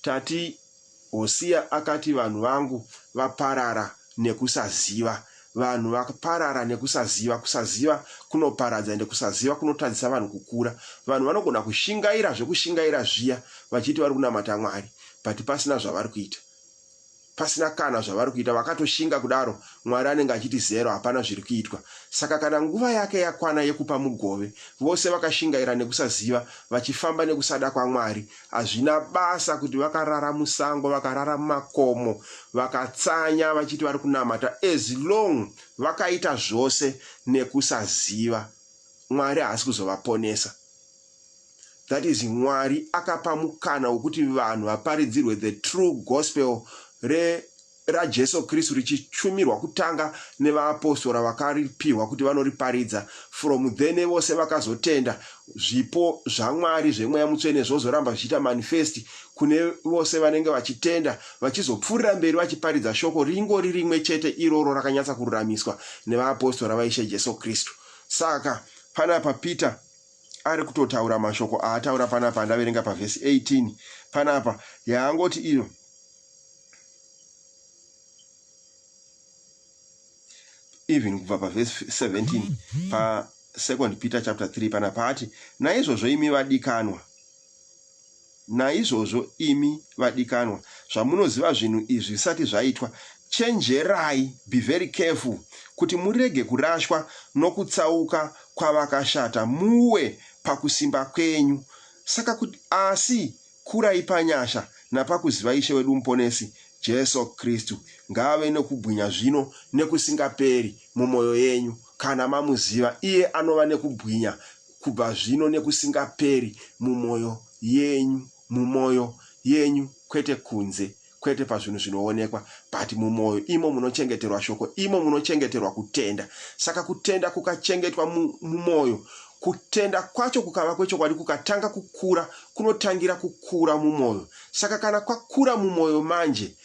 A: tati Hosea akati vanhu vangu vaparara nekusaziva. Vanhu vaparara nekusaziva. Kusaziva kunoparadza ende kusaziva kunotadzisa vanhu kukura. Vanhu vanogona kushingaira zvekushingaira zviya vachiti vari kunamata Mwari, but pasina zvavari kuita, pasina kana zvavari kuita, vakatoshinga kudaro, Mwari anenge achiti zero, hapana zviri kuitwa. Saka kana nguva yake yakwana yekupa mugove, vose vakashingaira nekusaziva, vachifamba nekusada kwaMwari, hazvina basa kuti vakarara musango, vakarara mumakomo, vakatsanya vachiti vari kunamata, as long vakaita zvose nekusaziva, Mwari haasi kuzovaponesa. That is, Mwari akapa mukana wekuti vanhu vaparidzirwe the true gospel raJesu Kristu, richichumirwa kutanga nevaapostora vakaripiwa kuti vanoriparidza. From then vose vakazotenda, zvipo zvaMwari zvemweya mutsvene zvozoramba zvichiita manifest kune vose vanenge vachitenda, vachizopfuurira mberi vachiparidza shoko ringori rimwe chete iroro rakanyatsa kururamiswa nevaapostora vaIshe Jesu Kristu. Saka panapa Peter ari kutotaura mashoko aataura panapa, ndaverenga pavhesi 18 panapa yaangoti iyo, even kubva pavhesi 17 pa 2 Peter chapter 3 panapa ati, naizvozvo imi vadikanwa, zvamunoziva zvinhu izvi zvisati zvaitwa, chenjerai, be very careful, kuti murege kurashwa nokutsauka kwavakashata, muwe pakusimba kwenyu. Saka asi kurai panyasha napakuziva Ishe wedu Muponesi Jesu Kristu. Ngave nekubwinya zvino nekusingaperi mumwoyo yenyu. Kana mamuziva, iye anova nekubwinya kubva zvino nekusingaperi mumwoyo yenyu, kwete kunze, kwete pazvinhu zvinoonekwa, but mumwoyo, imo munochengeterwa shoko, imo munochengeterwa kutenda. Saka kutenda kukachengetwa mumwoyo, kutenda kwacho kukava kwechokwadi, kukatanga kukura, kunotangira kukura mumwoyo. Saka kana kwakura mumwoyo manje,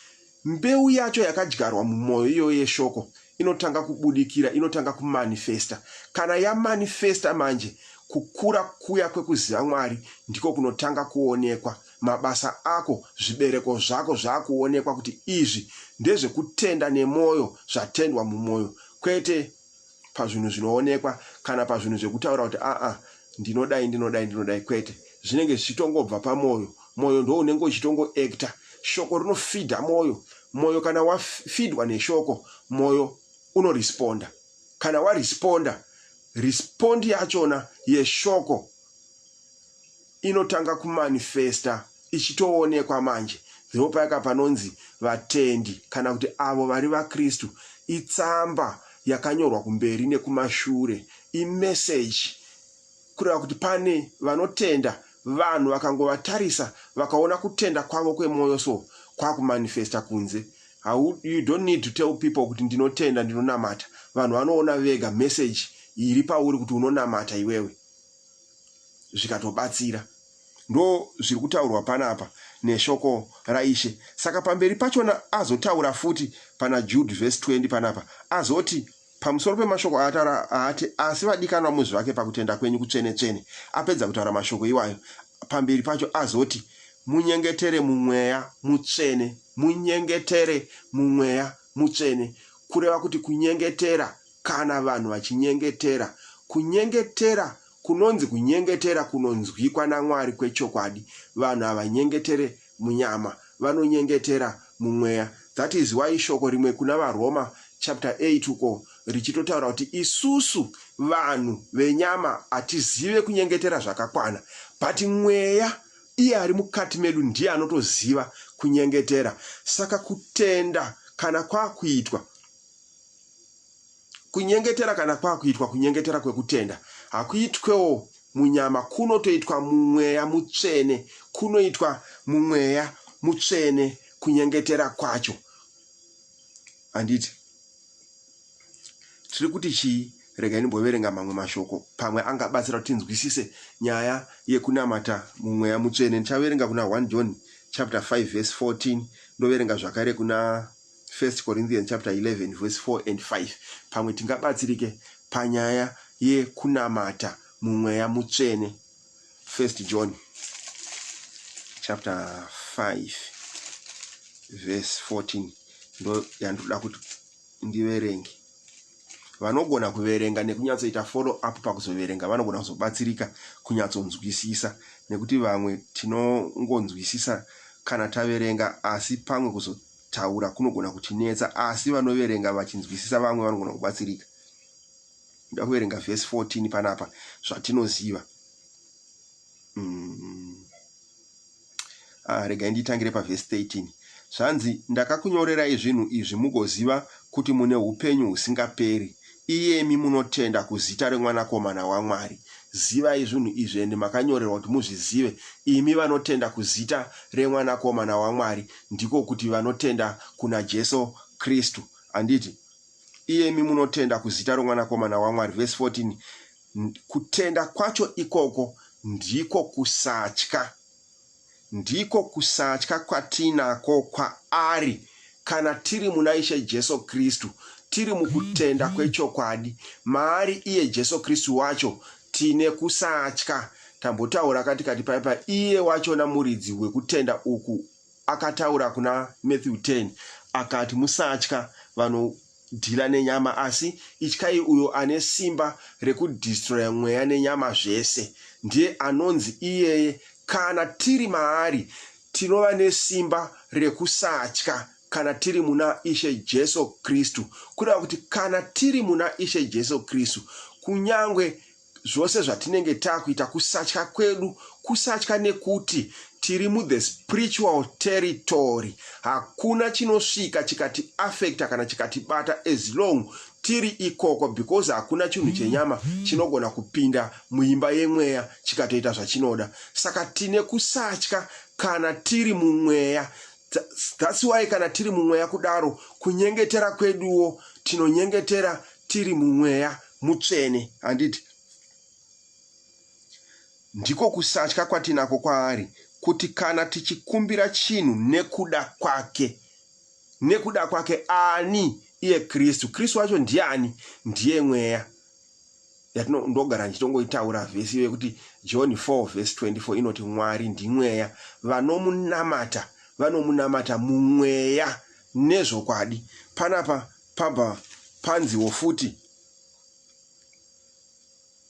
A: mbeu yacho yakadyarwa mumwoyo iyo yeshoko inotanga kubudikira, inotanga kumanifesta. Kana yamanifesta manje, kukura kuya kwekuziva Mwari ndiko kunotanga kuonekwa. Mabasa ako, zvibereko zvako zvakuonekwa kuti izvi ndezvekutenda nemwoyo, zvatendwa mumwoyo, kwete pazvinhu zvinoonekwa kana pazvinhu zvekutaura kuti ndinodai, kwete. Zvinenge zvichitongobva pamwoyo. Mwoyo ndo unenge uchitongoekta. Shoko rinofidha mwoyo. moyo kana wafidwa neshoko, moyo unoresponda. Kana waresponda, respondi yachona yeshoko inotanga kumanifesta ichitoonekwa manje. Ndipo payaka panonzi vatendi kana kuti avo vari vaKristu, itsamba yakanyorwa kumberi nekumashure, imeseji kureva kuti pane vanotenda, vanhu vakangovatarisa vakaona kutenda kwavo kwemoyo so kwakumanifesta kunze. You don't need to tell people kuti ndinotenda, ndinonamata. Vanhu vanoona vega message iri pauri kuti unonamata iwewe, zvikatobatsira. Ndo zviri kutaurwa panapa neshoko raishe. Saka pamberi pachona azotaura futi pana Jude verse 20 panapa, azoti pamusoro pemashoko aati asi vadikanwa muzvi vake pakutenda kwenyu kutsvene-tsvene. Apedza kutaura mashoko iwayo, pamberi pacho azoti munyengetere mumweya mutsvene, munyengetere mumweya mutsvene. Kureva kuti kunyengetera, kana vanhu vachinyengetera, kunyengetera kunonzi kunyengetera kunonzwikwa naMwari kwechokwadi. Vanhu havanyengetere munyama, vanonyengetera mumweya. That is why shoko rimwe kuna vaRoma chapter 8 uko richitotaura kuti isusu vanhu venyama hatizive kunyengetera zvakakwana, but mweya iye ari mukati medu ndiye anotoziva kunyengetera. Saka kutenda kana kwakuitwa, kunyengetera kana kwakuitwa, kunyengetera kwekutenda hakuitwewo munyama, kunotoitwa mumweya mutsvene, kunoitwa mumweya mutsvene kunyengetera kwacho. Anditi tiri kuti chii? Regai ndimboverenga mamwe mashoko pamwe angabatsira kuti tinzwisise nyaya yekunamata mumweya mutsvene. Ndichaverenga kuna 1 John chapter 5 verse 14, ndoverenga zvakare kuna 1 Corinthians chapter 11 verse 4 and 5. Pamwe tingabatsirike panyaya yekunamata mumweya mutsvene. 1 John chapter 5 verse 14 ndo yandoda kuti ndiverenge. Vanogona kuverenga nekunyatsoita follow up pakuzoverenga vanogona kuzobatsirika kunyatsonzwisisa, nekuti vamwe tinongonzwisisa kana taverenga, asi pamwe kuzotaura kunogona kutinetsa, asi vanoverenga vachinzwisisa vamwe vanogona kubatsirika. Ndoda kuverenga verse 14 panapa zvatinoziva. Regai nditangire paverse 13. Zvanzi, ndakakunyorerai zvinhu izvi mugoziva kuti mune upenyu husingaperi iyemi munotenda kuzita remwanakomana waMwari. Zivai zvinhu izvi ende makanyorerwa kuti muzvizive, imi vanotenda kuzita remwanakomana waMwari, ndiko kuti vanotenda kuna Jesu Kristu. Anditi iyemi munotenda kuzita remwanakomana waMwari. Verse 14, kutenda kwacho ikoko ndiko kusatya, ndiko kusatya kwatinako kwaari kana tiri muna Ishe Jesu Kristu, tiri mukutenda kwechokwadi maari iye Jesu Kristu wacho, tine kusatya. Tambotaura katikati paipa iye wachona muridzi wekutenda uku akataura kuna Matthew 10 akati musatya vanodhila nenyama, asi ityai uyo ane simba rekudhistroya mweya nenyama zvese. Ndiye anonzi iyeye kana tiri maari tinova nesimba rekusatya kana tiri muna Ishe Jesu Kristu. Kureva kuti kana tiri muna Ishe Jesu Kristu, kunyangwe zvose zvatinenge takuita, kusatya kwedu, kusatya nekuti tiri mu the spiritual territory. Hakuna chinosvika chikati affecta kana chikatibata as long tiri ikoko, because hakuna chinhu chenyama chinogona kupinda muimba yemweya chikatoita zvachinoda. Saka tine kusatya kana tiri mumweya. That's why kana tiri mumweya kudaro, kunyengetera kweduwo tinonyengetera tiri mumweya mutsvene. Handiti ndiko kusatya kwatinako kwaari, kuti kana tichikumbira chinhu nekuda kwake, nekuda kwake ani iye Kristu. Kristu wacho ndiani? Ndiye mweya. Ndogara ndichitongoitaura vhesi iwe kuti John 4 verse 24 inoti Mwari ndimweya, vanomunamata vanomunamata mumweya nezvokwadi. Panapa pabva panziwo futi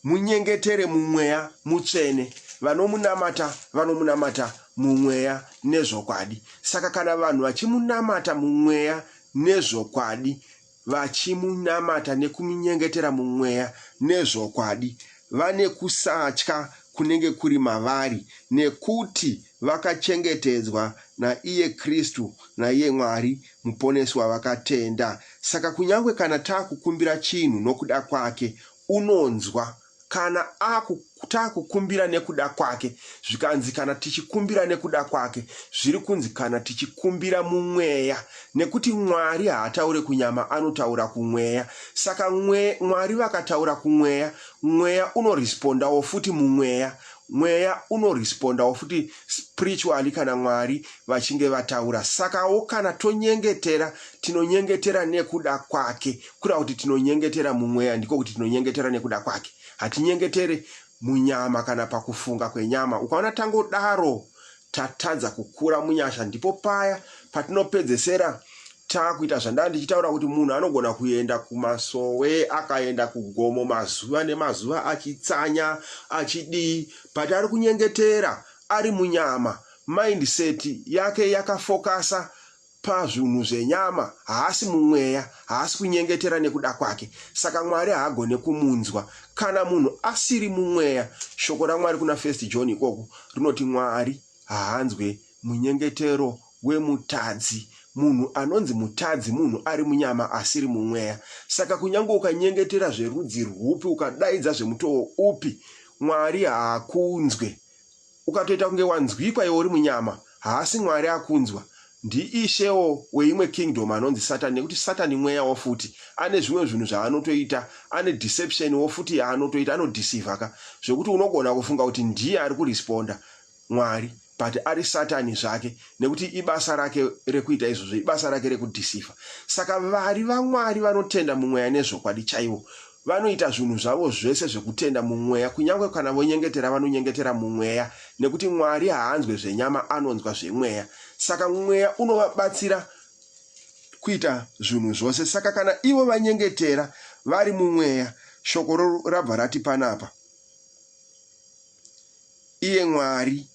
A: munyengetere mumweya mutsvene, vanomunamata vanomunamata mumweya nezvokwadi. Saka kana vanhu vachimunamata mumweya nezvokwadi, vachimunamata nekumunyengetera mumweya nezvokwadi, vane kusatya kunenge kuri mavari, nekuti vakachengetedzwa naiye Kristu, naiye Mwari muponesi wavakatenda. Saka kunyange kana taakukumbira chinhu nokuda kwake, unonzwa. Kana taakukumbira nekuda kwake, zvikanzi kana tichikumbira nekuda kwake, zviri kunzi kana tichikumbira mumweya, nekuti Mwari haataure kunyama, anotaura kumweya. Saka Mwari vakataura kumweya, mweya unorespondawo futi mumweya, mweya unorespondawo futi spiritually kana Mwari vachinge vataura. Sakawo kana tonyengetera, tinonyengetera nekuda kwake. Kureva kuti tinonyengetera mumweya ndiko kuti tinonyengetera nekuda kwake. Hatinyengetere munyama kana pakufunga kwenyama. Ukaona tangodaro tatadza kukura munyasha, ndipo paya patinopedzesera taakuita zvandanga ndichitaura kuti munhu anogona kuenda kumasowe, akaenda kugomo mazuva nemazuva achitsanya, achidii, but ari kunyengetera ari munyama, mindset yake yakafokasa pazvinhu zvenyama, haasi mumweya, haasi kunyengetera nekuda kwake. Saka Mwari haagone kumunzwa. Kana munhu asiri mumweya, shoko raMwari kuna 1 John ikoko rinoti Mwari haanzwe munyengetero wemutadzi. Munhu anonzi mutadzi munhu ari munyama asiri mumweya. Saka kunyange ukanyengetera zverudzi rwupi, ukadaidza zvemutoo upi, Mwari haakunzwe. Ukatoita kunge wanzwikwa iwe uri munyama, haasi Mwari akunzwa. Ndiishewo weimwe kingdom anonzi Satani, nekuti Satani mweyawo futi ane zvimwe zvinhu zvaanotoita, ane deception wo futi yaanotoita, anodeceive ka zvokuti unogona kufunga kuti ndiye ari kuresponda Mwari, but ari Satani zvake, nekuti ibasa rake rekuita izvozvo, ibasa rake rekudeceive. Saka vari vaMwari vanotenda mumweya nezvokwadi chaiwo, vanoita zvinhu zvavo zvese zvekutenda mumweya, kunyange kana vonyengetera vanonyengetera mumweya, nekuti Mwari haanzwe zvenyama, anonzwa zvemweya. Saka mweya unovabatsira kuita zvinhu zvose. Saka kana ivo vanyengetera vari mumweya, shoko rabva rati panapa, iye Mwari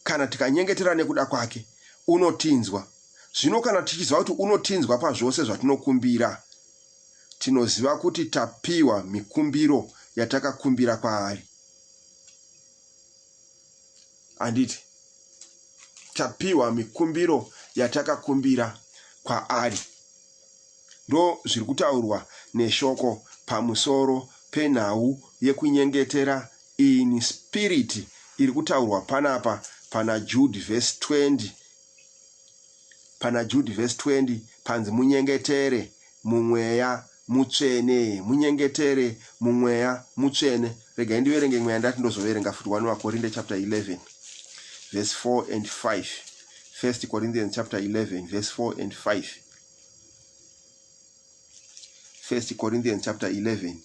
A: kana tikanyengetera nekuda kwake unotinzwa. Zvino kana tichiziva kuti unotinzwa pazvose zvatinokumbira, tinoziva kuti tapiwa mikumbiro yatakakumbira kwaari. Anditi tapiwa mikumbiro yatakakumbira kwaari. Ndo zviri kutaurwa neshoko pamusoro penhau yekunyengetera in spirit iri kutaurwa panapa pana Jude verse 20. Pana Jude verse 20 panzi munyengetere mumweya mutsvene, munyengetere mumweya mutsvene. Regai ndiverenge mweya ndati ndozoverenga futi 1 Corinthians chapter 11 verse 4 and 5. 1 Corinthians chapter 11 verse 4 and 5. 1 Corinthians chapter 11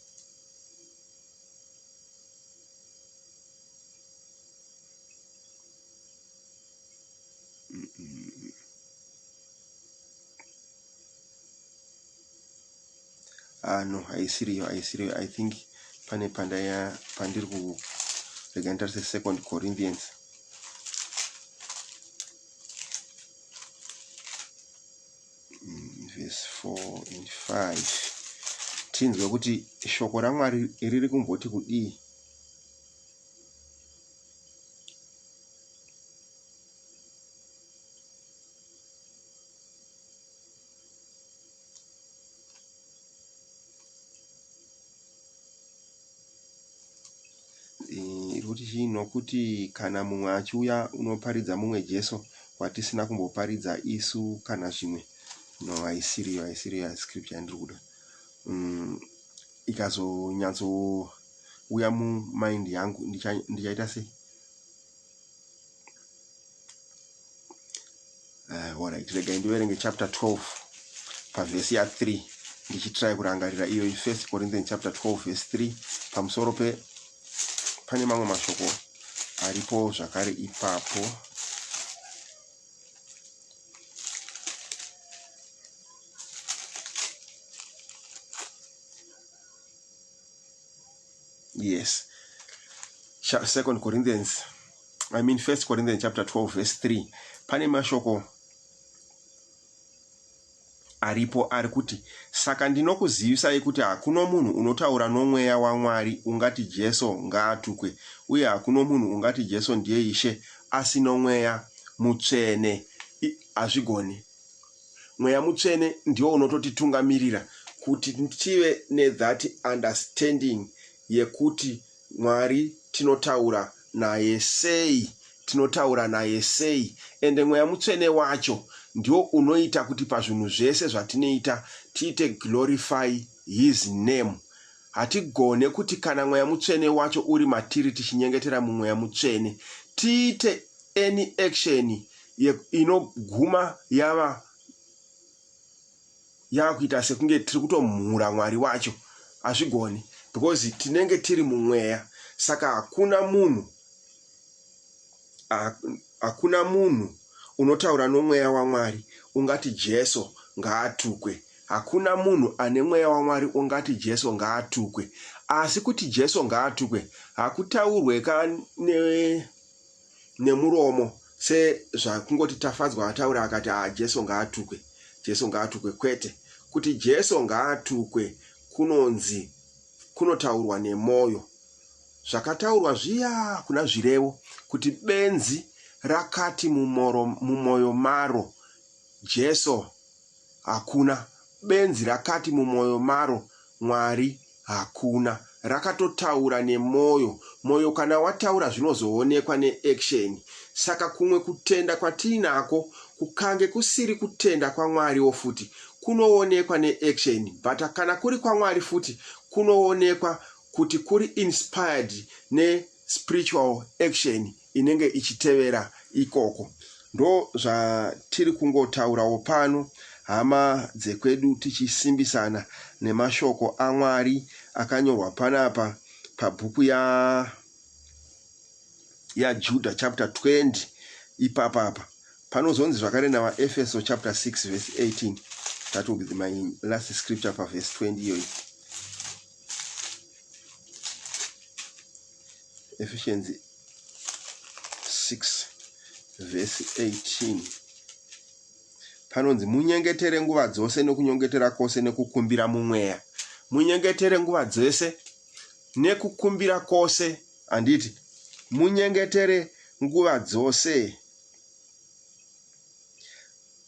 A: no, haisiriyo. I think pane pandaya pandiri kurega ndarise 2 Corinthians verse 4 and 5. Tinzwe kuti shoko raMwari riri kumboti kudii. Kuti chino kuti kana mumwe achiuya unoparidza mumwe Jesu watisina kumboparidza isu kana zvimwe. No, haisiriyo scripture yandiri kuda. Ikazonyatso uya mumind yangu ndichaita sei? Alright, regai ndiverenge chapter 12 pavhesi ya 3 ndichitrai kurangarira iyo 1 Corinthians chapter 12 verse 3 pamusoro pane mamwe mashoko aripo zvakare ipapo. Yes, 2 Corinthians 1 Corinthians chapter 12 verse 3 pane mashoko aripo ari kuti, saka ndinokuzivisai kuti hakuna munhu unotaura nomweya waMwari ungati Jesu ngaatukwe, uye hakuna munhu ungati Jesu ndiye Ishe asi nomweya mutsvene. Hazvigoni. Mweya mutsvene ndiwo unototitungamirira kuti tive nethat understanding yekuti Mwari tinotaura naye sei, ende mweya mutsvene wacho ndio unoita kuti pazvinhu zvese zvatinoita tiite glorify his name. Hatigone kuti kana mweya mutsvene wacho uri matiri tichinyengetera mumweya mutsvene tiite any action inoguma yakuita sekunge tiri kutomhura Mwari wacho. Hazvigoni, because tinenge tiri mumweya. Saka hakuna munhu unotaura nomweya waMwari ungati Jesu ngaatukwe. Hakuna munhu ane mweya waMwari ungati Jesu ngaatukwe. Asi kuti Jesu ngaatukwe hakutaurweka nemuromo sezvakungoti tafadzwa ataura akati Jesu ngaatukwe, Jesu ngaatukwe. Kwete, kuti Jesu ngaatukwe kunotaurwa nemoyo. Zvakataurwa zviya kuna zvirevo kuti benzi rakati mumoyo maro Jesu hakuna, benzi rakati mumoyo maro Mwari hakuna. Rakatotaura nemoyo. Moyo kana wataura zvinozoonekwa neaction. Saka kumwe kutenda kwatinako kukange kusiri kutenda kwaMwariwo futi kunoonekwa neaction, but kana kuri kwaMwari futi kunoonekwa kuti kuri inspired nespiritual action inenge ichitevera ikoko. Ndo zvatiri kungotaurawo pano, hama dzekwedu, tichisimbisana nemashoko aMwari akanyorwa panapa pabhuku ya Judah chapter 20. Ipapapa panozonzi zvakare navaEfeso chapter 6 verse 18. That will be my last scripture for verse 20 iyoyi. Ephesians 6 verse 18. Panonzi munyengetere nguva dzose nokunyongetera kwose nekukumbira mumweya. Munyengetere nguva dzose nekukumbira kwose. Anditi munyengetere nguva dzose.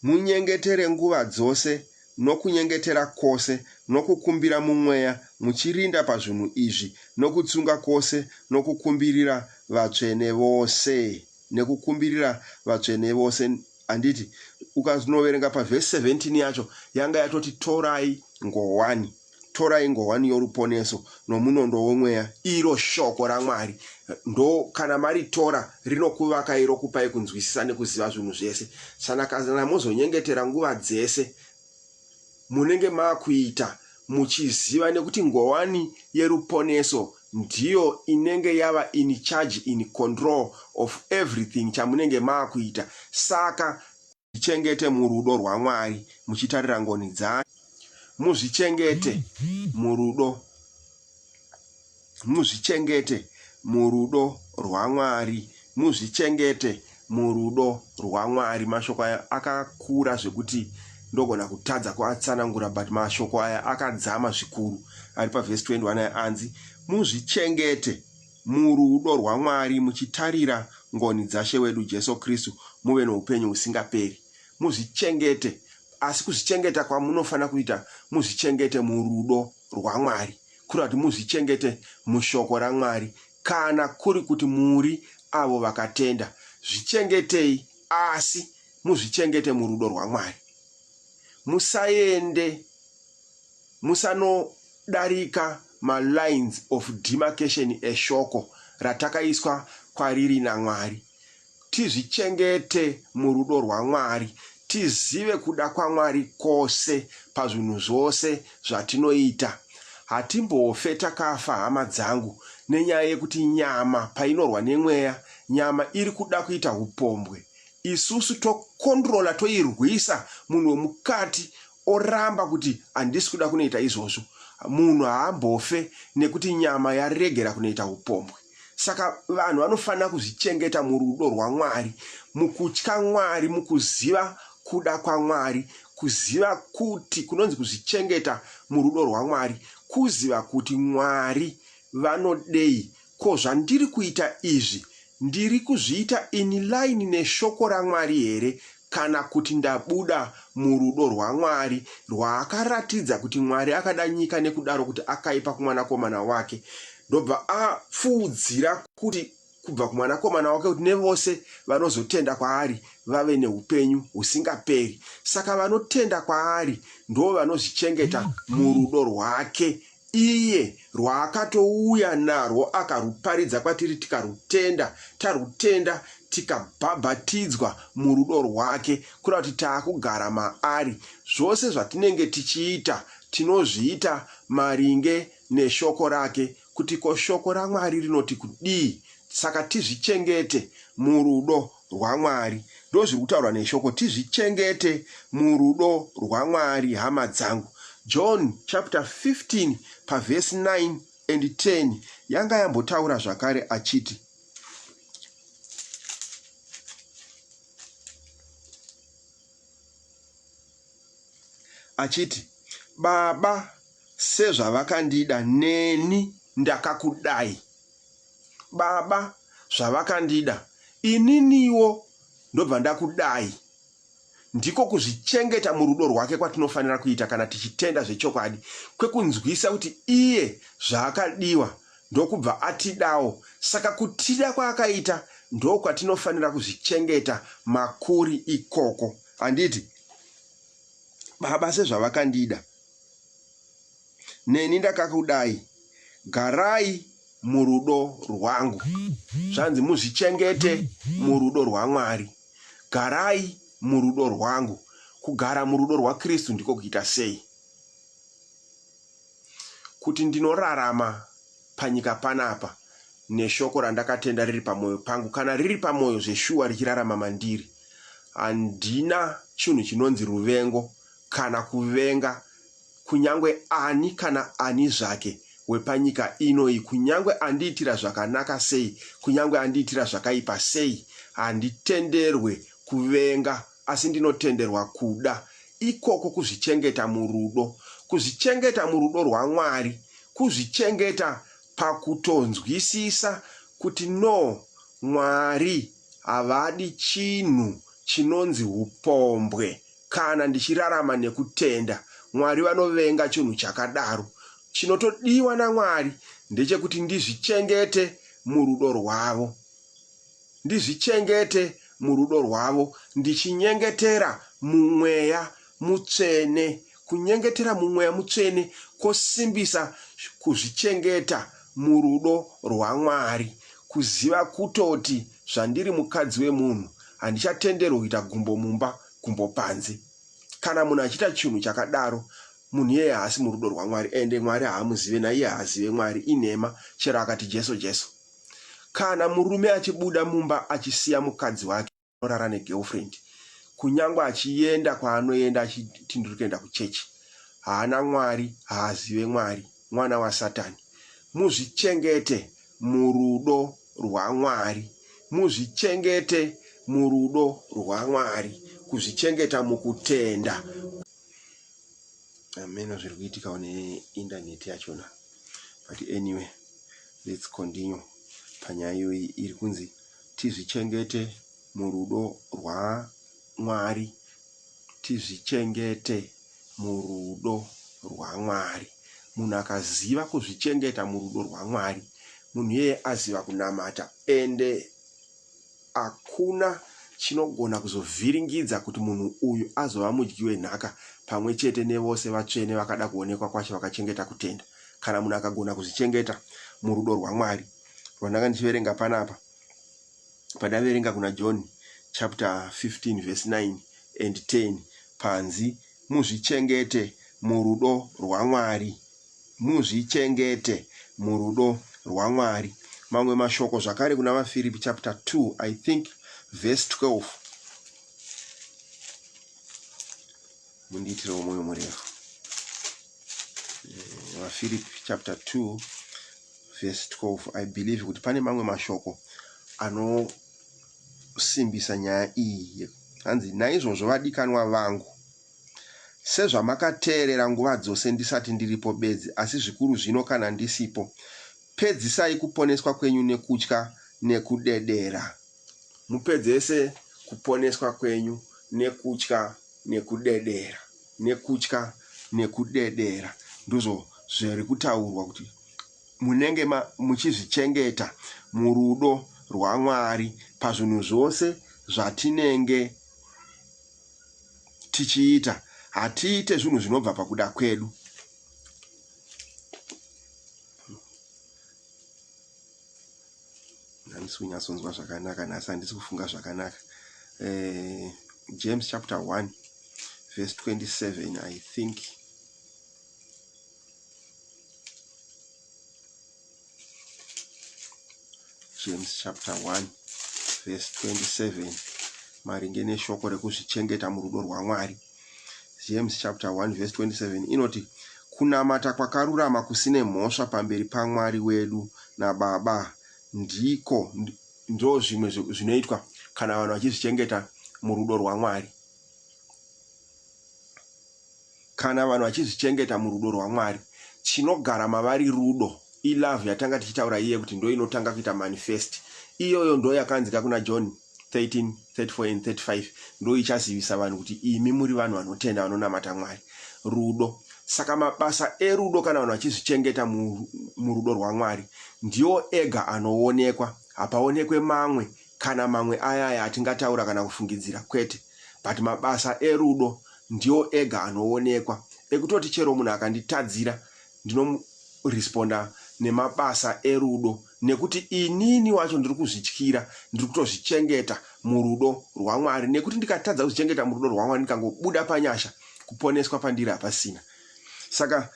A: Munyengetere nguva dzose nokunyengetera kwose nokukumbira mumweya, muchirinda pazvinhu izvi nokutsunga kwose nokukumbirira vatsvene vose. Nekukumbirira vatsvene vose. Anditi ukazinoverenga pavhesi 17 yacho yanga yatoti torai ngowani. Torai ngowani yoruponeso nomunondo womweya, iro shoko raMwari. Ndo kana mari tora rinokuvaka irokupai kunzwisisa nekuziva zvinhu zvese. Sana kana muzonyengetera nguva dzese munenge makuita muchiziva nekuti ngowani yeruponeso ndiyo inenge yava in charge, in control of everything chamunenge makuita. Saka muchengete murudo rwaMwari muchitarira ngoni dzake. Muzvichengete murudo. Muzvichengete murudo rwaMwari. Muzvichengete murudo rwaMwari. Mashoko aya akakura zvekuti ndogona kutadza kuatsanangura, but mashoko aya akadzama zvikuru. Ari pavhesi 21 aya anzi muzvichengete murudo rwaMwari muchitarira ngoni dzashe wedu Jesu Kristu muve noupenyu husingaperi. Muzvichengete. Asi kuzvichengeta kwamunofana kuita, muzvichengete murudo rwaMwari. Kuri kuti muzvichengete mushoko raMwari. Kana kuri kuti muri avo vakatenda, zvichengetei, asi muzvichengete murudo rwaMwari. Musanodarika malines of demarcation eshoko ratakaiswa kwariri naMwari. Tizvichengete murudo rwaMwari. Tizive kuda kwaMwari kose pazvinhu zvose zvatinoita. Hatimbofe takafa, hama dzangu, nenyaya yekuti nyama painorwa nemweya, nyama iri kuda kuita upombwe. Isusu tokondrola, toirwisa munhu wemukati oramba kuti handisi kuda kunoita izvozvo. Munhu haambofe nekuti nyama yaregera kunoita upombwe. Saka vanhu vanofanira kuzvichengeta murudo rwaMwari, mukutya Mwari, mukuziva kuda kwaMwari, kuziva kuti kunonzi kuzvichengeta murudo rwaMwari, kuziva kuti Mwari vanodei. Ko, zvandiri kuita izvi ndiri kuzviita in line neshoko raMwari here, kana kuti ndabuda murudo rwaMwari rwaakaratidza kuti Mwari akada nyika nekudaro kuti akaipa kumwanakomana wake, ndobva apfuudzira kuti kubva kumwanakomana wake kuti nevose vanozotenda kwaari vave neupenyu husingaperi. Saka vanotenda kwaari ndo vanozvichengeta murudo rwake iye rwaakatouya narwo akaruparidza kwatiri, tikarutenda, tarutenda tikabhabhatidzwa murudo rwake, kureva kuti taakugara maari. Zvose zvatinenge tichiita tinozviita maringe neshoko rake, kuti ko shoko raMwari rinoti kudii. Saka tizvichengete murudo rwaMwari. Ndo zviri kutaurwa neshoko, tizvichengete murudo rwaMwari, hama dzangu. John chapter 15 pavhesi 9 and 10 yanga yambotaura zvakare achiti Baba, sezvavakandida neni ndakakudai. Baba, zvavakandida ininiwo ndobva ndakudai. Ndiko kuzvichengeta murudo rwake kwatinofanira kuita kana tichitenda zvechokwadi, kwekunzwisa kuti iye zvaakadiwa ndokubva atidawo. Saka kutida kwaakaita ndo kwatinofanira kuzvichengeta makuri ikoko. Handiti Baba, sezvavakandida neni ndakakudai, garai murudo rwangu. Zvanzi muzvichengete murudo rwaMwari, garai murudo rwangu. Kugara murudo rwaKristu ndiko kuita sei? Kuti ndinorarama panyika panapa neshoko randakatenda riri pamwoyo pangu, kana riri pamwoyo zveshuwa richirarama mandiri, handina chinhu chinonzi ruvengo kana kuvenga, kunyangwe ani kana ani zvake wepanyika inoyi, kunyangwe andiitira zvakanaka sei, kunyangwe andiitira zvakaipa sei, handitenderwe kuvenga, asi ndinotenderwa kuda. Ikoko kuzvichengeta murudo, kuzvichengeta murudo rwaMwari, kuzvichengeta pakutonzwisisa kuti no, Mwari havadi chinhu chinonzi upombwe kana ndichirarama nekutenda. Mwari vanovenga chinhu chakadaro. Chinotodiwa naMwari ndechekuti ndizvichengete murudo rwavo, ndizvichengete murudo rwavo, ndichinyengetera mumweya mutsvene. Kunyengetera mumweya mutsvene kosimbisa kuzvichengeta murudo rwaMwari, kuziva kutoti zvandiri mukadzi wemunhu handichatenderwi kuita gumbo mumba, gumbo panze. Kana munhu achiita chinhu chakadaro, munhu iyeye haasi murudo rwaMwari, ende Mwari haamuzive naiye haazive Mwari, inhema, chero akati Jesu Jesu. Kana murume achibuda mumba achisiya mukadzi wake anorara negirlfriend, kunyangwe achienda kwaanoenda achiti ndiri kuenda kuchechi, haana Mwari, haazive Mwari, mwana waSatani. Muzvichengete murudo rwaMwari, muzvichengete murudo rwaMwari, kuzvichengeta mukutenda. Ameno zviri kuitika neindaneti yachona. But anyway, let's continue. Panyaya iyoyi iri kunzi tizvichengete murudo rwaMwari, tizvichengete murudo rwaMwari. Munhu akaziva kuzvichengeta murudo rwaMwari, munhu iyeye aziva kunamata, ende hakuna chinogona kuzovhiringidza kuti munhu uyu azova mudyi wenhaka pamwe chete nevose vatsvene vakada kuonekwa kwacho vakachengeta kutenda. Kana munhu akagona kuzvichengeta murudo rwaMwari, rwandanga ndichiverenga panapa pandaverenga kuna John chapter 15 verse 9 and 10, panzi muzvichengete murudo rwaMwari, muzvichengete murudo rwaMwari. Mamwe mashoko zvakare kuna vaFiripi chapter 2 I think verse 12. Mundiitirewo mwoyo murefu. vaFiripi chapter 2 verse 12. I believe kuti pane mamwe mashoko anosimbisa nyaya iyi. Hanzi, naizvozvo vadikanwa vangu, sezvamakateerera nguva dzose ndisati ndiripo bedzi, asi zvikuru zvino kana ndisipo, pedzisai kuponeswa kwenyu nekutya nekudedera. Mupedzese kuponeswa kwenyu nekutya nekudedera. Nekutya nekudedera ndizvo zviri kutaurwa kuti munenge muchizvichengeta murudo rwaMwari pazvinhu zvose zvatinenge tichiita. Hatiite zvinhu zvinobva pakuda kwedu. Handisi kunyatsonzwa zvakanaka nhasi, handisi kufunga zvakanaka. James chapter 1 verse 27, I think. James chapter 1 verse 27, maringe neshoko rekuzvichengeta murudo rwaMwari. James chapter 1 verse 27 inoti, kunamata kwakarurama kusine mhosva pamberi paMwari wedu naBaba ndo zvimwe zvinoitwa kana vanhu vachizvichengeta murudo rwaMwari. Kana vanhu vachizvichengeta murudo rwaMwari, chinogara mavari rudo, ilove yatanga tichitaura iye kuti ndo inotanga kuita manifest. Iyoyo ndo yakanzika kuna John 13:34 and 35, ndo ichazivisa vanhu kuti imi muri vanhu vanotenda vanonamata Mwari. Rudo. Saka mabasa erudo kana vanhu vachizvichengeta murudo rwaMwari ndiyo ega anoonekwa. Hapaonekwe mamwe kana mamwe aya atingataura kana kufungidzira, kwete. But mabasa erudo ndiyo ega anoonekwa. Ekutoti chero munhu akanditadzira ndinoresponda nemabasa erudo, nekuti inini wacho ndiri kuzvityira, ndiri kutozvichengeta murudo rwaMwari. Nekuti ndikatadza kuzvichengeta murudo rwaMwari ndikangobuda panyasha, kuponeswa pandiri hapasina. Saka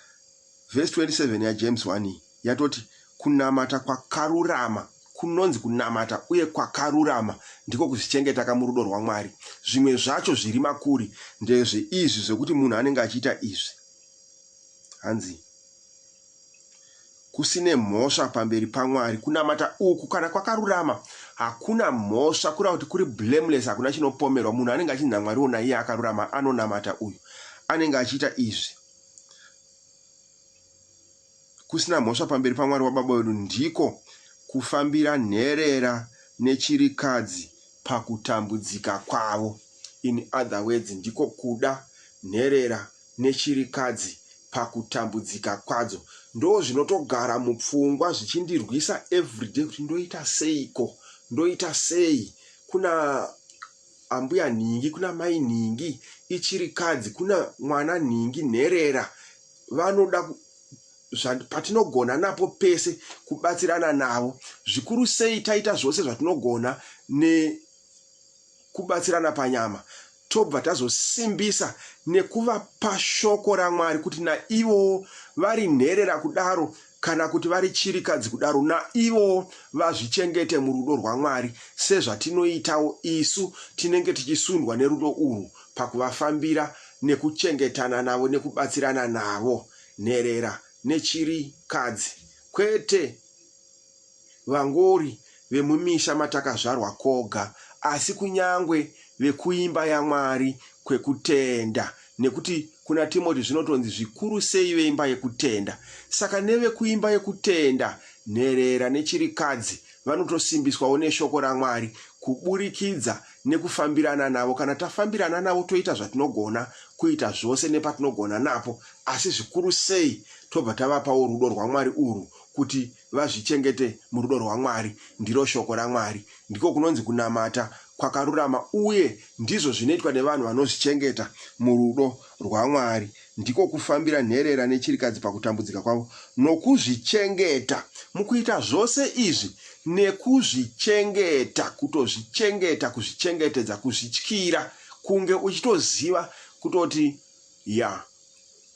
A: verse 27 ya James 1 yatoti kunamata kwakarurama, kunonzi kunamata uye kwakarurama ndiko kuzvichengeta kamurudo rwaMwari. Zvimwe zvacho zviri makuri ndezve izvi zvekuti munhu anenge achiita izvi. Hanzi, kusine mhosva pamberi paMwari. Kunamata uku kana kwakarurama hakuna mhosva, kureva kuti kuri blameless, hakuna chinopomerwa. Munhu anenge achinzi Mwari ona iye akarurama anonamata uyu, anenge achiita izvi. Kusina mhosva pamberi paMwari waBaba wedu ndiko kufambira nherera nechirikadzi pakutambudzika kwavo. In other words, ndiko kuda nherera nechirikadzi pakutambudzika kwadzo. Ndo zvinotogara mupfungwa zvichindirwisa everyday kuti ndoita seiko, ndoita sei. Kuna ambuya nhingi, kuna mai nhingi, ichirikadzi, kuna mwana nhingi, nherera, vanoda patinogona napo pese kubatsirana navo. Zvikuru sei taita zvose zvatinogona nekubatsirana panyama, tobva tazosimbisa nekuvapa shoko raMwari kuti naivo vari nherera kudaro kana kuti vari chirikadzi kudaro, naivo vazvichengete murudo rwaMwari sezvatinoitawo isu tinenge tichisundwa nerudo urwu pakuvafambira nekuchengetana navo nekubatsirana navo. Nherera nechirikadzi, kwete vangori vemumisha matakazvarwa koga, asi kunyangwe vekuimba yaMwari kwekutenda. Nekuti kuna Timoti zvinotonzi zvikuru sei veimba yekutenda. Saka nevekuimba yekutenda, nherera nechirikadzi vanotosimbiswawo neshoko raMwari kuburikidza nekufambirana navo. Kana tafambirana navo toita zvatinogona kuita zvose nepatinogona napo, asi zvikuru sei tobva tavapawo rudo rwaMwari urwu kuti vazvichengete murudo rwaMwari. Ndiro shoko raMwari, ndiko kunonzi kunamata kwakarurama, uye ndizvo zvinoitwa nevanhu vanozvichengeta murudo rwaMwari. Ndiko kufambira nherera nechirikadzi pakutambudzika kwavo, nokuzvichengeta. Mukuita zvose izvi nekuzvichengeta, kutozvichengeta, kuzvichengetedza, kuzvityira, kunge uchitoziva kutoti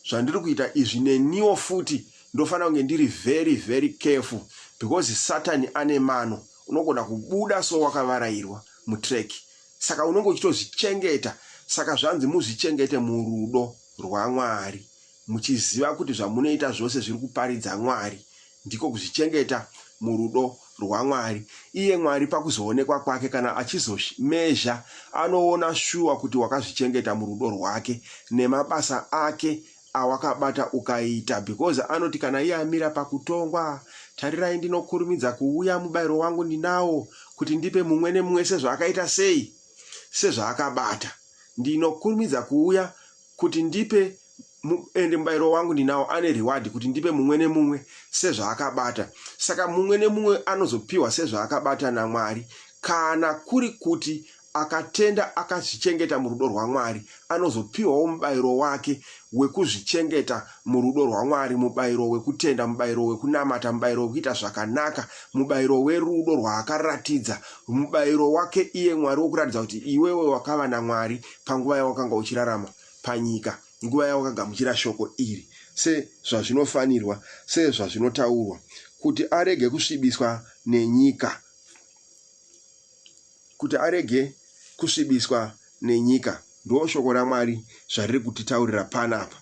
A: zvandiri kuita izvi neniwo futi ndofanira kunge ndiri very very careful, because Satani ane mano, unogona kubuda so wakavarairwa mutreki. Saka unonge uchitozvichengeta. Saka zvanzi muzvichengete murudo rwaMwari, muchiziva kuti zvamunoita zvose zviri kuparidza Mwari. ndiko kuzvichengeta murudo rwaMwari. Iye Mwari pakuzoonekwa kwake kana achizomezha anoona shuwa kuti wakazvichengeta murudo rwake nemabasa ake awakabata ukaita, because anoti kana iye amira pakutongwa, tarirai ndinokurumidza kuuya, mubayiro wangu ndinawo kuti ndipe mumwe nemumwe sezvaakaita sei, sezvaakabata. Ndinokurumidza kuuya kuti ndipe ende mubayiro wangu ndinawo ane reward kuti ndipe mumwe nemumwe sezvaakabata. Saka mumwe nemumwe anozopiwa sezvaakabata naMwari. Kana kuri kuti akatenda akazvichengeta murudo rwaMwari, anozopiwawo mubayiro wake wekuzvichengeta murudo rwaMwari, mubayiro wekutenda, mubayiro wekunamata, mubayiro wekuita zvakanaka, mubayiro werudo rwaakaratidza, mubayiro wake iye Mwari wokuratidza kuti iwewe wakava naMwari panguva yawakanga uchirarama panyika, nguva yawakagamuchira shoko iri, sezvazvinofanirwa, sezvazvinotaurwa, kuti arege kusvibiswa nenyika, kuti arege kusvibiswa nenyika. Ndo shoko raMwari zvariri kutitaurira panapa,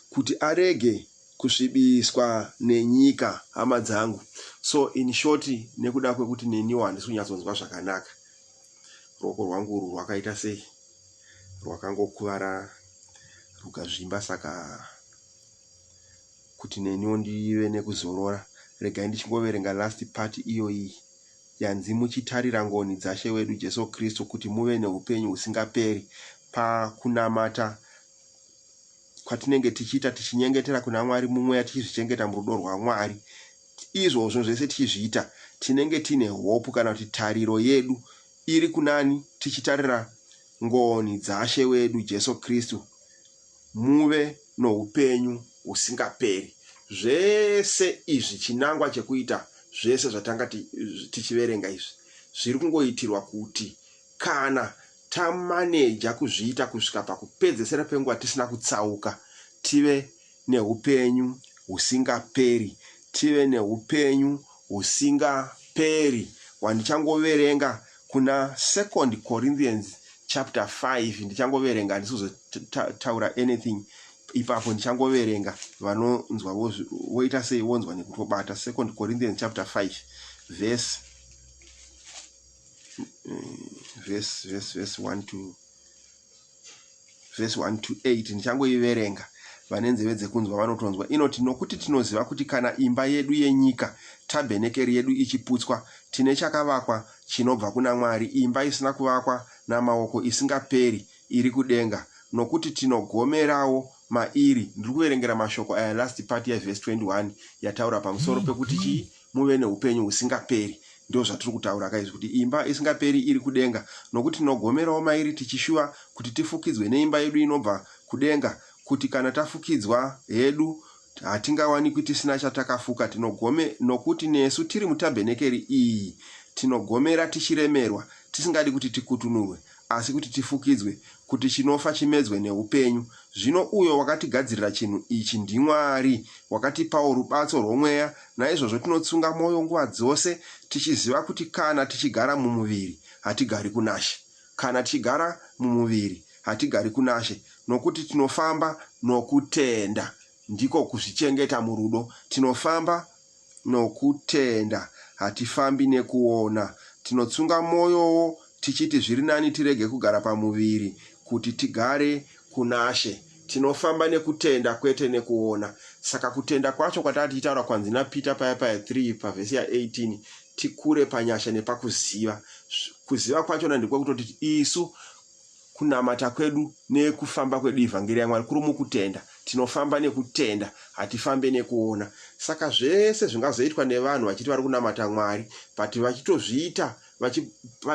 A: kuti arege kusvibiswa nenyika, hama dzangu. So in short, nekuda kwekuti neniwo handisi kunyatsonzwa zvakanaka, ruoko rwangu urwu rwakaita sei, rwakangokuvara rukazvimba, saka kuti neniwo ndive nekuzorora, regai ndichingoverenga last part iyoyi yanzi muchitarira ngoni dzaShe wedu Jesu Kristu kuti muve neupenyu husingaperi pakunamata kwatinenge tichiita, tichinyengetera kuna Mwari mumweya, tichizvichengeta murudo rwaMwari. Izvozvo zvese tichizviita tinenge tine hope kana kuti tariro yedu iri kunani, tichitarira ngoni dzaShe wedu Jesu Kristu, muve noupenyu husingaperi. Zvese izvi chinangwa chekuita zvese zvatanga tichiverenga izvi zviri kungoitirwa kuti kana tamaneja kuzviita kusvika pakupedzesera penguva tisina kutsauka, tive neupenyu husingaperi, tive neupenyu husingaperi. Wandichangoverenga kuna 2 Corinthians chapter 5, ndichangoverenga, handisizotaura anything ipapo, ndichangoverenga, vanonzwa voita sei vonzwa nekutobata. 2 Corinthians chapter 5 verse 1 to 8, ndichangoiverenga, vane nzeve dzekunzwa vanotonzwa. Inoti, nokuti tinoziva kuti kana imba yedu yenyika, tabhenekeri yedu ichiputswa, tine chakavakwa chinobva kuna Mwari, imba isina kuvakwa namaoko, isingaperi, iri kudenga. Nokuti tinogomerawo mairi. Ndiri kuverengera mashoko aya last part ya verse 21 yataura pamusoro pekuti muve neupenyu husingaperi. Ndo zvatiri kutaura kaizvi kuti imba isingaperi iri kudenga. Nokuti tinogomerawo mairi tichishuva kuti tifukidzwe neimba yedu inobva kudenga, kuti kana tafukidzwa hedu hatingawanikwi tisina chatakafuka. Nokuti nesu tiri mutabhenekeri iyi tinogomera tichiremerwa, tisingadi kuti tikutunurwe, asi kuti tifukidzwe, kuti chinofa chimedzwe neupenyu. Zvino uyo wakatigadzirira chinhu ichi ndiMwari, wakatipawo rubatso rwomweya. Naizvozvo tinotsunga mwoyo nguva dzose, tichiziva kuti kana tichigara mumuviri hatigari kunashe, kana tichigara mumuviri hatigari kunashe, nokuti tinofamba nokutenda, ndiko kuzvichengeta murudo. Tinofamba nokutenda, hatifambi nekuona. Tinotsunga mwoyowo tichiti zviri nani tirege kugara pamuviri, kuti tigare kunashe. Tinofamba nekutenda kwete nekuona. Saka kutenda kwacho kwatatiitaura kwanzi naPeter paya 3 pavhesi ya 18, tikure panyasha nepakuziva. Kuziva kwachona ndiko kutoti isu kunamata kwedu nekufamba kwedu ivhangeri yaMwari kuri mukutenda. Tinofamba nekutenda, hatifambe nekuona. Saka zvese zvingazoitwa nevanhu vachiti vari kunamata Mwari, but vachitozviita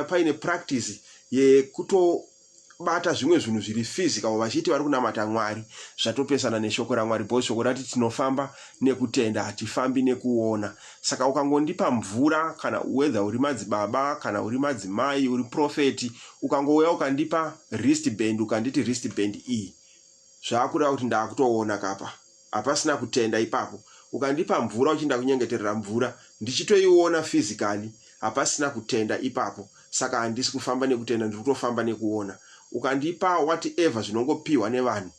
A: paine practice yekutobata zvimwe zvinhu zviri physical, vachiti vari kunamata Mwari, zvatopesana neshoko raMwari. Bo shoko rati tinofamba nekutenda, hatifambi nekuona. Saka ukangondipa mvura, kana whether uri madzibaba, kana uri madzimai, uri profeti, ukangouya ukandipa wristband, ukanditi wristband iyi, zvakureva kuti ndakutoona kapa, hapasina kutenda ipapo. Ukandipa mvura uchinda kunyengeterera mvura, ndichitoiona physically, hapasina kutenda ipapo. Saka handisi kufamba nekutenda, ndiri kutofamba nekuona. Ukandipa whatever zvinongopiwa nevanhu,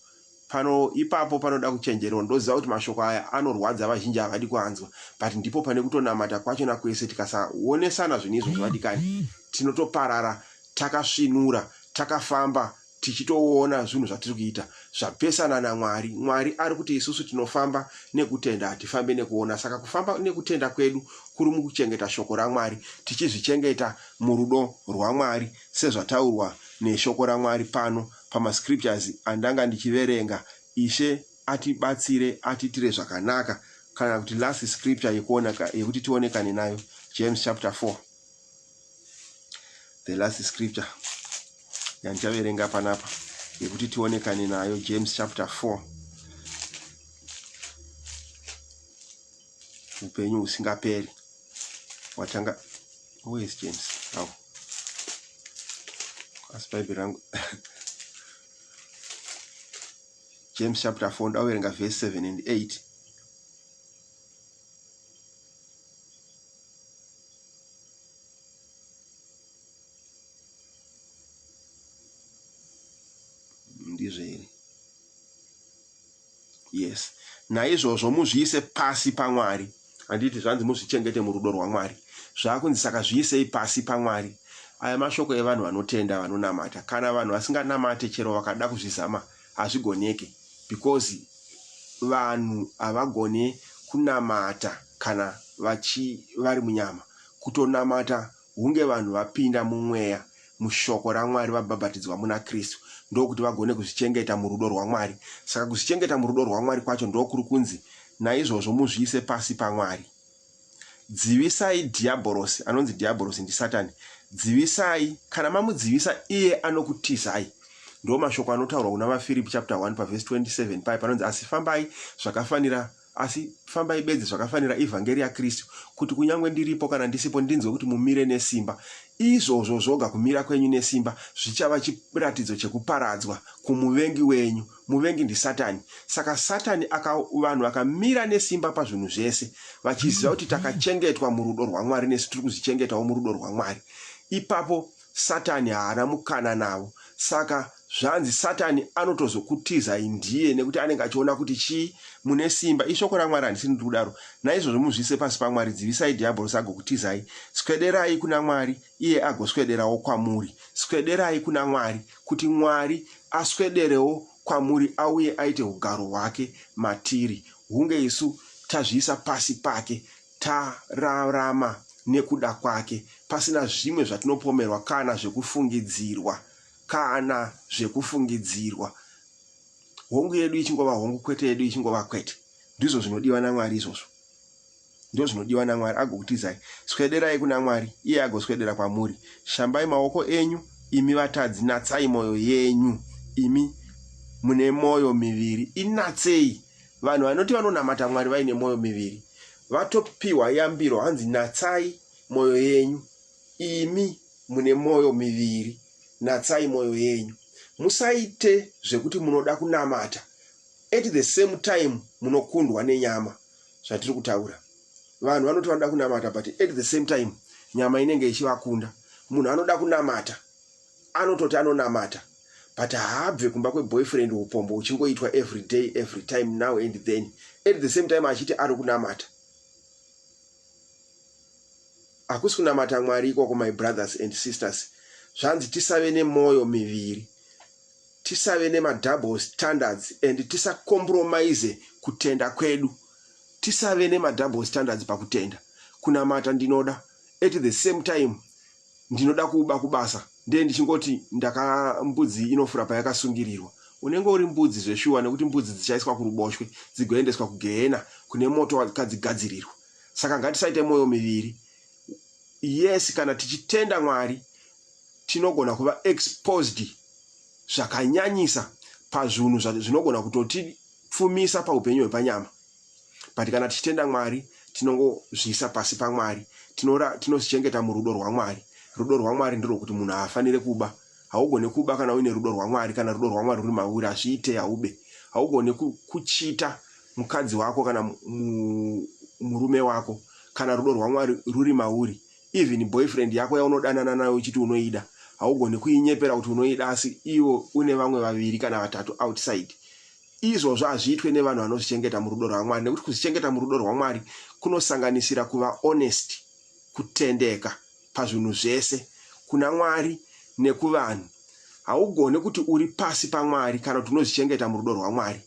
A: ipapo panoda kuchenjerwa. Ndoziva kuti mashoko aya anorwadza vazhinji havadi kuanzwa, but ndipo pane kutonamata kwachona kwese. Tikasaonesana zvinhu izvo zvavadikani, tinotoparara takasvinura, takafamba tichitoona zvinhu zvatiri kuita zvapesana naMwari. Mwari ari kuti isusu tinofamba nekutenda, hatifambe nekuona. Saka kufamba nekutenda kwedu kuri mukuchengeta shoko raMwari, tichizvichengeta murudo rwaMwari sezvataurwa neshoko raMwari pano pamascriptures andanga ndichiverenga. Ishe atibatsire, atitire zvakanaka. Kana kuti last scripture yekuti tionekane nayo, James chapter 4, the last scripture yandichaverenga panapa yekuti tionekane nayo, James chapter 4. Upenyu usingaperi watanga. Where is James? How? As Bible rangu. James chapter 4 ndawerenga verse 7 and 8. Ndizveri. Yes. Naizvozvo muzviise pasi paMwari. Handiti zvanzi muzvichengete murudo rwaMwari. Zvakunzi saka zviisei pasi paMwari. Aya mashoko evanhu vanotenda, vanonamata. Kana vanhu vasinganamate chero vakada kuzvizama hazvigoneke, because vanhu havagone kunamata kana vari munyama. Kutonamata hunge vanhu vapinda mumweya, mushoko raMwari, vabhabhatidzwa muna Kristu, ndokuti vagone kuzvichengeta murudo rwaMwari. Saka kuzvichengeta murudo rwaMwari kwacho ndokuri kunzi naizvozvo muzviise pasi paMwari. Dzivisai dhiabhorosi. Anonzi dhiabhorosi ndi Satani. Dzivisai, kana mamudzivisa iye anokutizai. Ndo mashoko anotaurwa kuna vaFilipi chapter 1 paverse 27 pai panonzi asi fambai bedzi zvakafanira ivhangeri yaKristu, kuti kunyangwe ndiripo kana ndisipo ndinzwe kuti mumire nesimba. Izvozvo zvoga, kumira kwenyu nesimba, zvichava chiratidzo chekuparadzwa kumuvengi wenyu. Muvengi ndi Satani. Saka Satani vanhu vakamira nesimba pazvinhu zvese, vachiziva kuti takachengetwa murudo rwaMwari nesu tiri kuzvichengetawo murudo rwaMwari, ipapo Satani haana mukana navo. Saka zvanzi Satani anotozokutizai ndiye, nekuti anenge achiona kuti mune simba. Ishoko raMwari handisini kudaro. Naizvozvo muzviise pasi paMwari. Dzivisai dhiabhorosi agokutizai. Swederai kuna Mwari, iye agoswederawo kwamuri. Swederai kuna Mwari, kuti Mwari aswederewo kwamuri, auye aite ugaro hwake matiri. Hunge isu tazviisa pasi pake, tararama nekuda kwake, pasina zvimwe zvatinopomerwa kana zvekufungidzirwa. Hongu yedu ichingova hongu, kwete yedu ichingova kwete. Ndizvo zvinodiwa naMwari izvozvo. Ndizvo zvinodiwa naMwari. Agokutizai. Swederai kuna Mwari, iye agoswedera kwamuri. Shambai maoko enyu, imi vatadzi. Natsai mwoyo yenyu, imi mune mwoyo miviri. Inatsei. Vanhu vanoti vanonamata Mwari vaine mwoyo miviri, vatopiwa yambiro, hanzi natsai mwoyo yenyu, imi mune mwoyo miviri. Natsai mwoyo yenyu. Musaite zvekuti munoda kunamata, at the same time munokundwa nenyama. Zvatiri kutaura, vanhu vanoti vanoda kunamata, but at the same time nyama inenge ichivakunda. Munhu anoda kunamata, anototi anonamata, but haabve kumba kweboyfriend upombo uchingoitwa every day, every time, now and then. At the same time achiti ari kunamata. Hakusi kunamata Mwari ikoko, my brothers and sisters. Zvanzi tisave nemwoyo miviri, tisave nemadouble standards, and tisacompromise kutenda kwedu. Tisave nemadouble standards pakutenda. Kunamata ndinoda, at the same time ndinoda kuba kubasa. Ndiye ndichingoti mbudzi inofura payakasungirirwa. Unenge uri mbudzi zveshuwa, nekuti mbudzi dzichaiswa kuruboshwe dzigoendeswa kugehena kune moto wakadzigadzirirwa. Saka ngatisaite mwoyo miviri. Yes, kana tichitenda Mwari tinogona kuva exposed zvakanyanyisa pazvinhu zvinogona kutotifumisa paupenyu hwepanyama. But kana tichitenda Mwari tinongozviisa pasi paMwari, tinozvichengeta murudo rwaMwari. Rudo rwaMwari ndiro kuti munhu haafanire kuba. Haugone kuba kana uine rudo rwaMwari. Kana rudo rwaMwari ruri mauri, hazviite haube. Haugone kuchita mukadzi wako kana murume wako kana rudo rwaMwari ruri mauri. Even boyfriend yako yaunodanana nayo uchiti unoida, haugone kuinyepera kuti unoida, asi iwo une vamwe vaviri kana vatatu outside. izvozvo hazviitwe nevanhu vanozvichengeta murudo rwaMwari, nekuti kuzvichengeta murudo rwaMwari kunosanganisira kuva honest, kutendeka pazvinhu zvese kuna Mwari nekuvanhu. Haugone kuti uri pasi paMwari kana kuti unozvichengeta murudo rwaMwari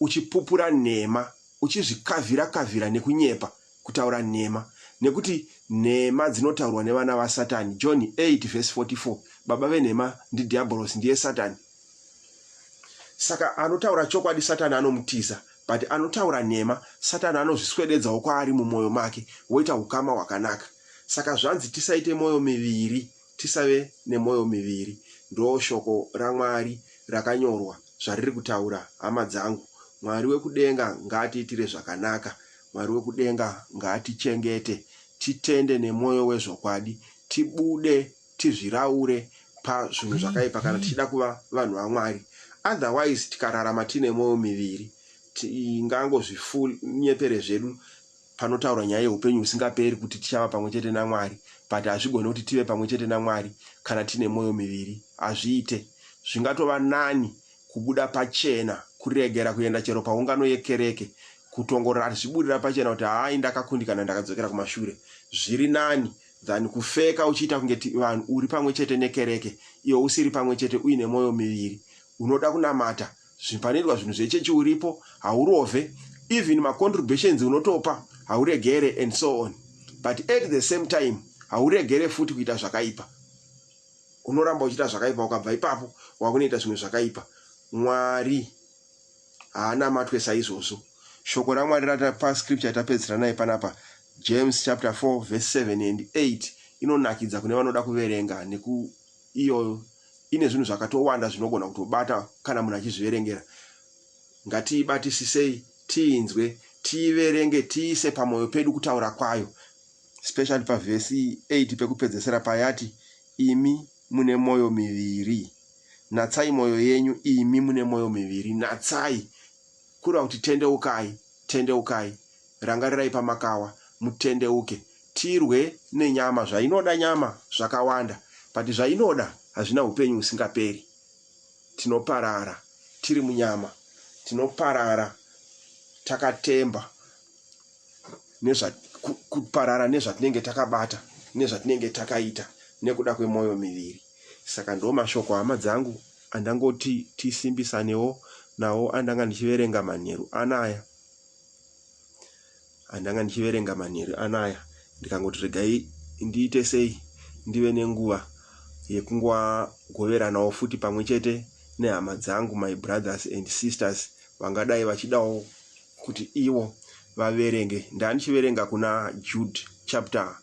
A: uchipupura nhema, uchizvikavhira nekunyepa kutaura nhema, nekuti nhema dzinotaurwa nevana vaSatani. John 8:44, baba venhema ndidhiabhorosi, ndiye Satani. Saka anotaura chokwadi Satani anomutiza, but anotaura nhema Satani anozviswededzawo kwaari mumwoyo make, woita ukama hwakanaka. Saka zvanzi tisaite mwoyo miviri, tisave nemwoyo miviri. Ndo shoko raMwari rakanyorwa zvariri kutaura, hama dzangu. Mwari wekudenga ngaatiitire zvakanaka. Mwari wekudenga ngaatichengete, titende nemwoyo wezvokwadi, tibude tizviraure pazvinhu zvakaipa kana tichida kuva vanhu vaMwari. Otherwise tikararama tine mwoyo miviri, tingangozvifunyepere zvedu panotaura nyaya yeupenyu husingaperi kuti tichava pamwe chete naMwari, but hazvigone kuti tive pamwe chete naMwari kana tine mwoyo miviri. Hazviite. Zvingatova nani kubuda pachena, kuregera kuenda chero paungano yekereke, kutongorora achibudira pachena kuti hai ndakakundikana ndakadzokera kumashure. Zviri nani than kufeka uchiita kunge vanhu uri pamwe chete nekereke, iwe usiri pamwe chete uine mwoyo miviri. Unoda kunamata, panoitwa zvinhu zvechechi uripo, haurove, even macontributions unotopa hauregere and so on. But at the same time hauregere futi kuita zvakaipa. Unoramba uchiita zvakaipa, ukabva ipapo wakunoita zvimwe zvakaipa. Mwari haana matwe saizvozvo. Shoko raMwari ratapa scripture tapedzera naye panapa, James chapter 4 verse 7 and 8, inonakidza kune vanoda kuverenga, neku iyo ine zvinhu zvakatowanda zvinogona kutobata kana munhu achizviverengera. Ngatiibatisisei, tiinzwe, tiiverenge, tiise pamwoyo pedu kutaura kwayo, especially pavhesi 8 pekupedzesera payati, imi mune mwoyo miviri, natsai mwoyo yenyu, imi mune mwoyo miviri, natsai. Kureva kuti tendeukai, rangarirai pamakawa, mutendeuke. Tirwe nenyama, zvainoda nyama zvakawanda, but zvainoda hazvina upenyu husingaperi. Tinoparara tiri munyama, tinoparara takatemba, kuparara nezvatinenge takabata, nezvatinenge takaita, nekuda kwemwoyo miviri. Saka ndo mashoko, hama dzangu, andangoti tisimbisanewo nawo. Andanga ndichiverenga manheru anaya, ndikangoti regai ndiite sei ndive nenguva yekungogoveranawo futi pamwe chete nehama dzangu, my brothers and sisters, vangadai vachidawo kuti ivo vaverenge. Ndandichiverenga kuna Jude chapter,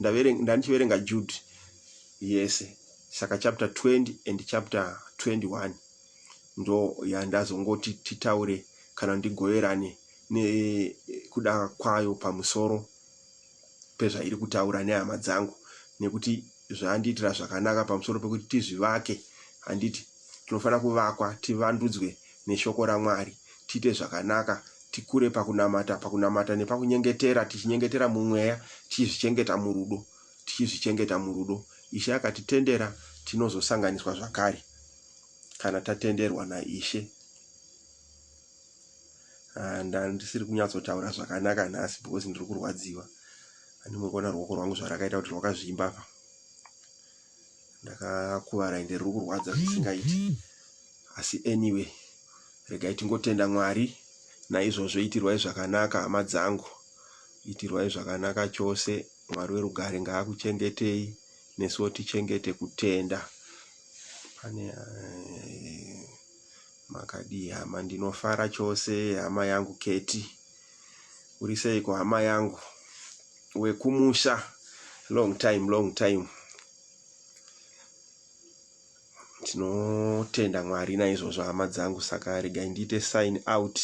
A: ndandichiverenga Jude, yes, saka chapter 20 and chapter 21 ndo yandazongoti titaure kana ndigoverane nekuda kwayo pamusoro pezvairi kutaura nehama dzangu, nekuti zvaandiitira zvakanaka pamusoro pekuti tizvivake. Handiti tinofanira kuvakwa, tivandudzwe neshoko raMwari, tiite zvakanaka, tikure pakunamata nepakunyengetera, tichinyengetera mumweya, tichizvichengeta murudo. Ishe akatitendera tinozosanganiswa zvakare kana tatenderwa naIshe. Ndisiri kunyatsotaura zvakanaka nhasi because ndiri kurwadziwa. Handimwe kuona ruoko rwangu zvarakaita kuti rwakazvimba pa. Ndakakuvara ende ruri kurwadza zvisingaiti. Asi anyway, regai tingotenda Mwari. Naizvozvo itirwai zvakanaka, hama dzangu. Itirwai zvakanaka chose. Mwari werugare ngaakuchengetei, nesuwo tichengete kutenda. Pane makadi, hama ndinofara chose, hama yangu Keti. Uri seiko hama yangu wekumusha? Long time. Tinotenda Mwari naizvozvo, hama dzangu. Saka regai ndiite sign out.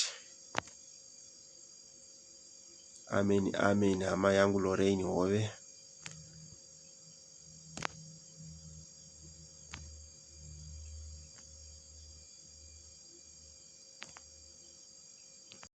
A: Amen. Hama yangu Lorraine Hove.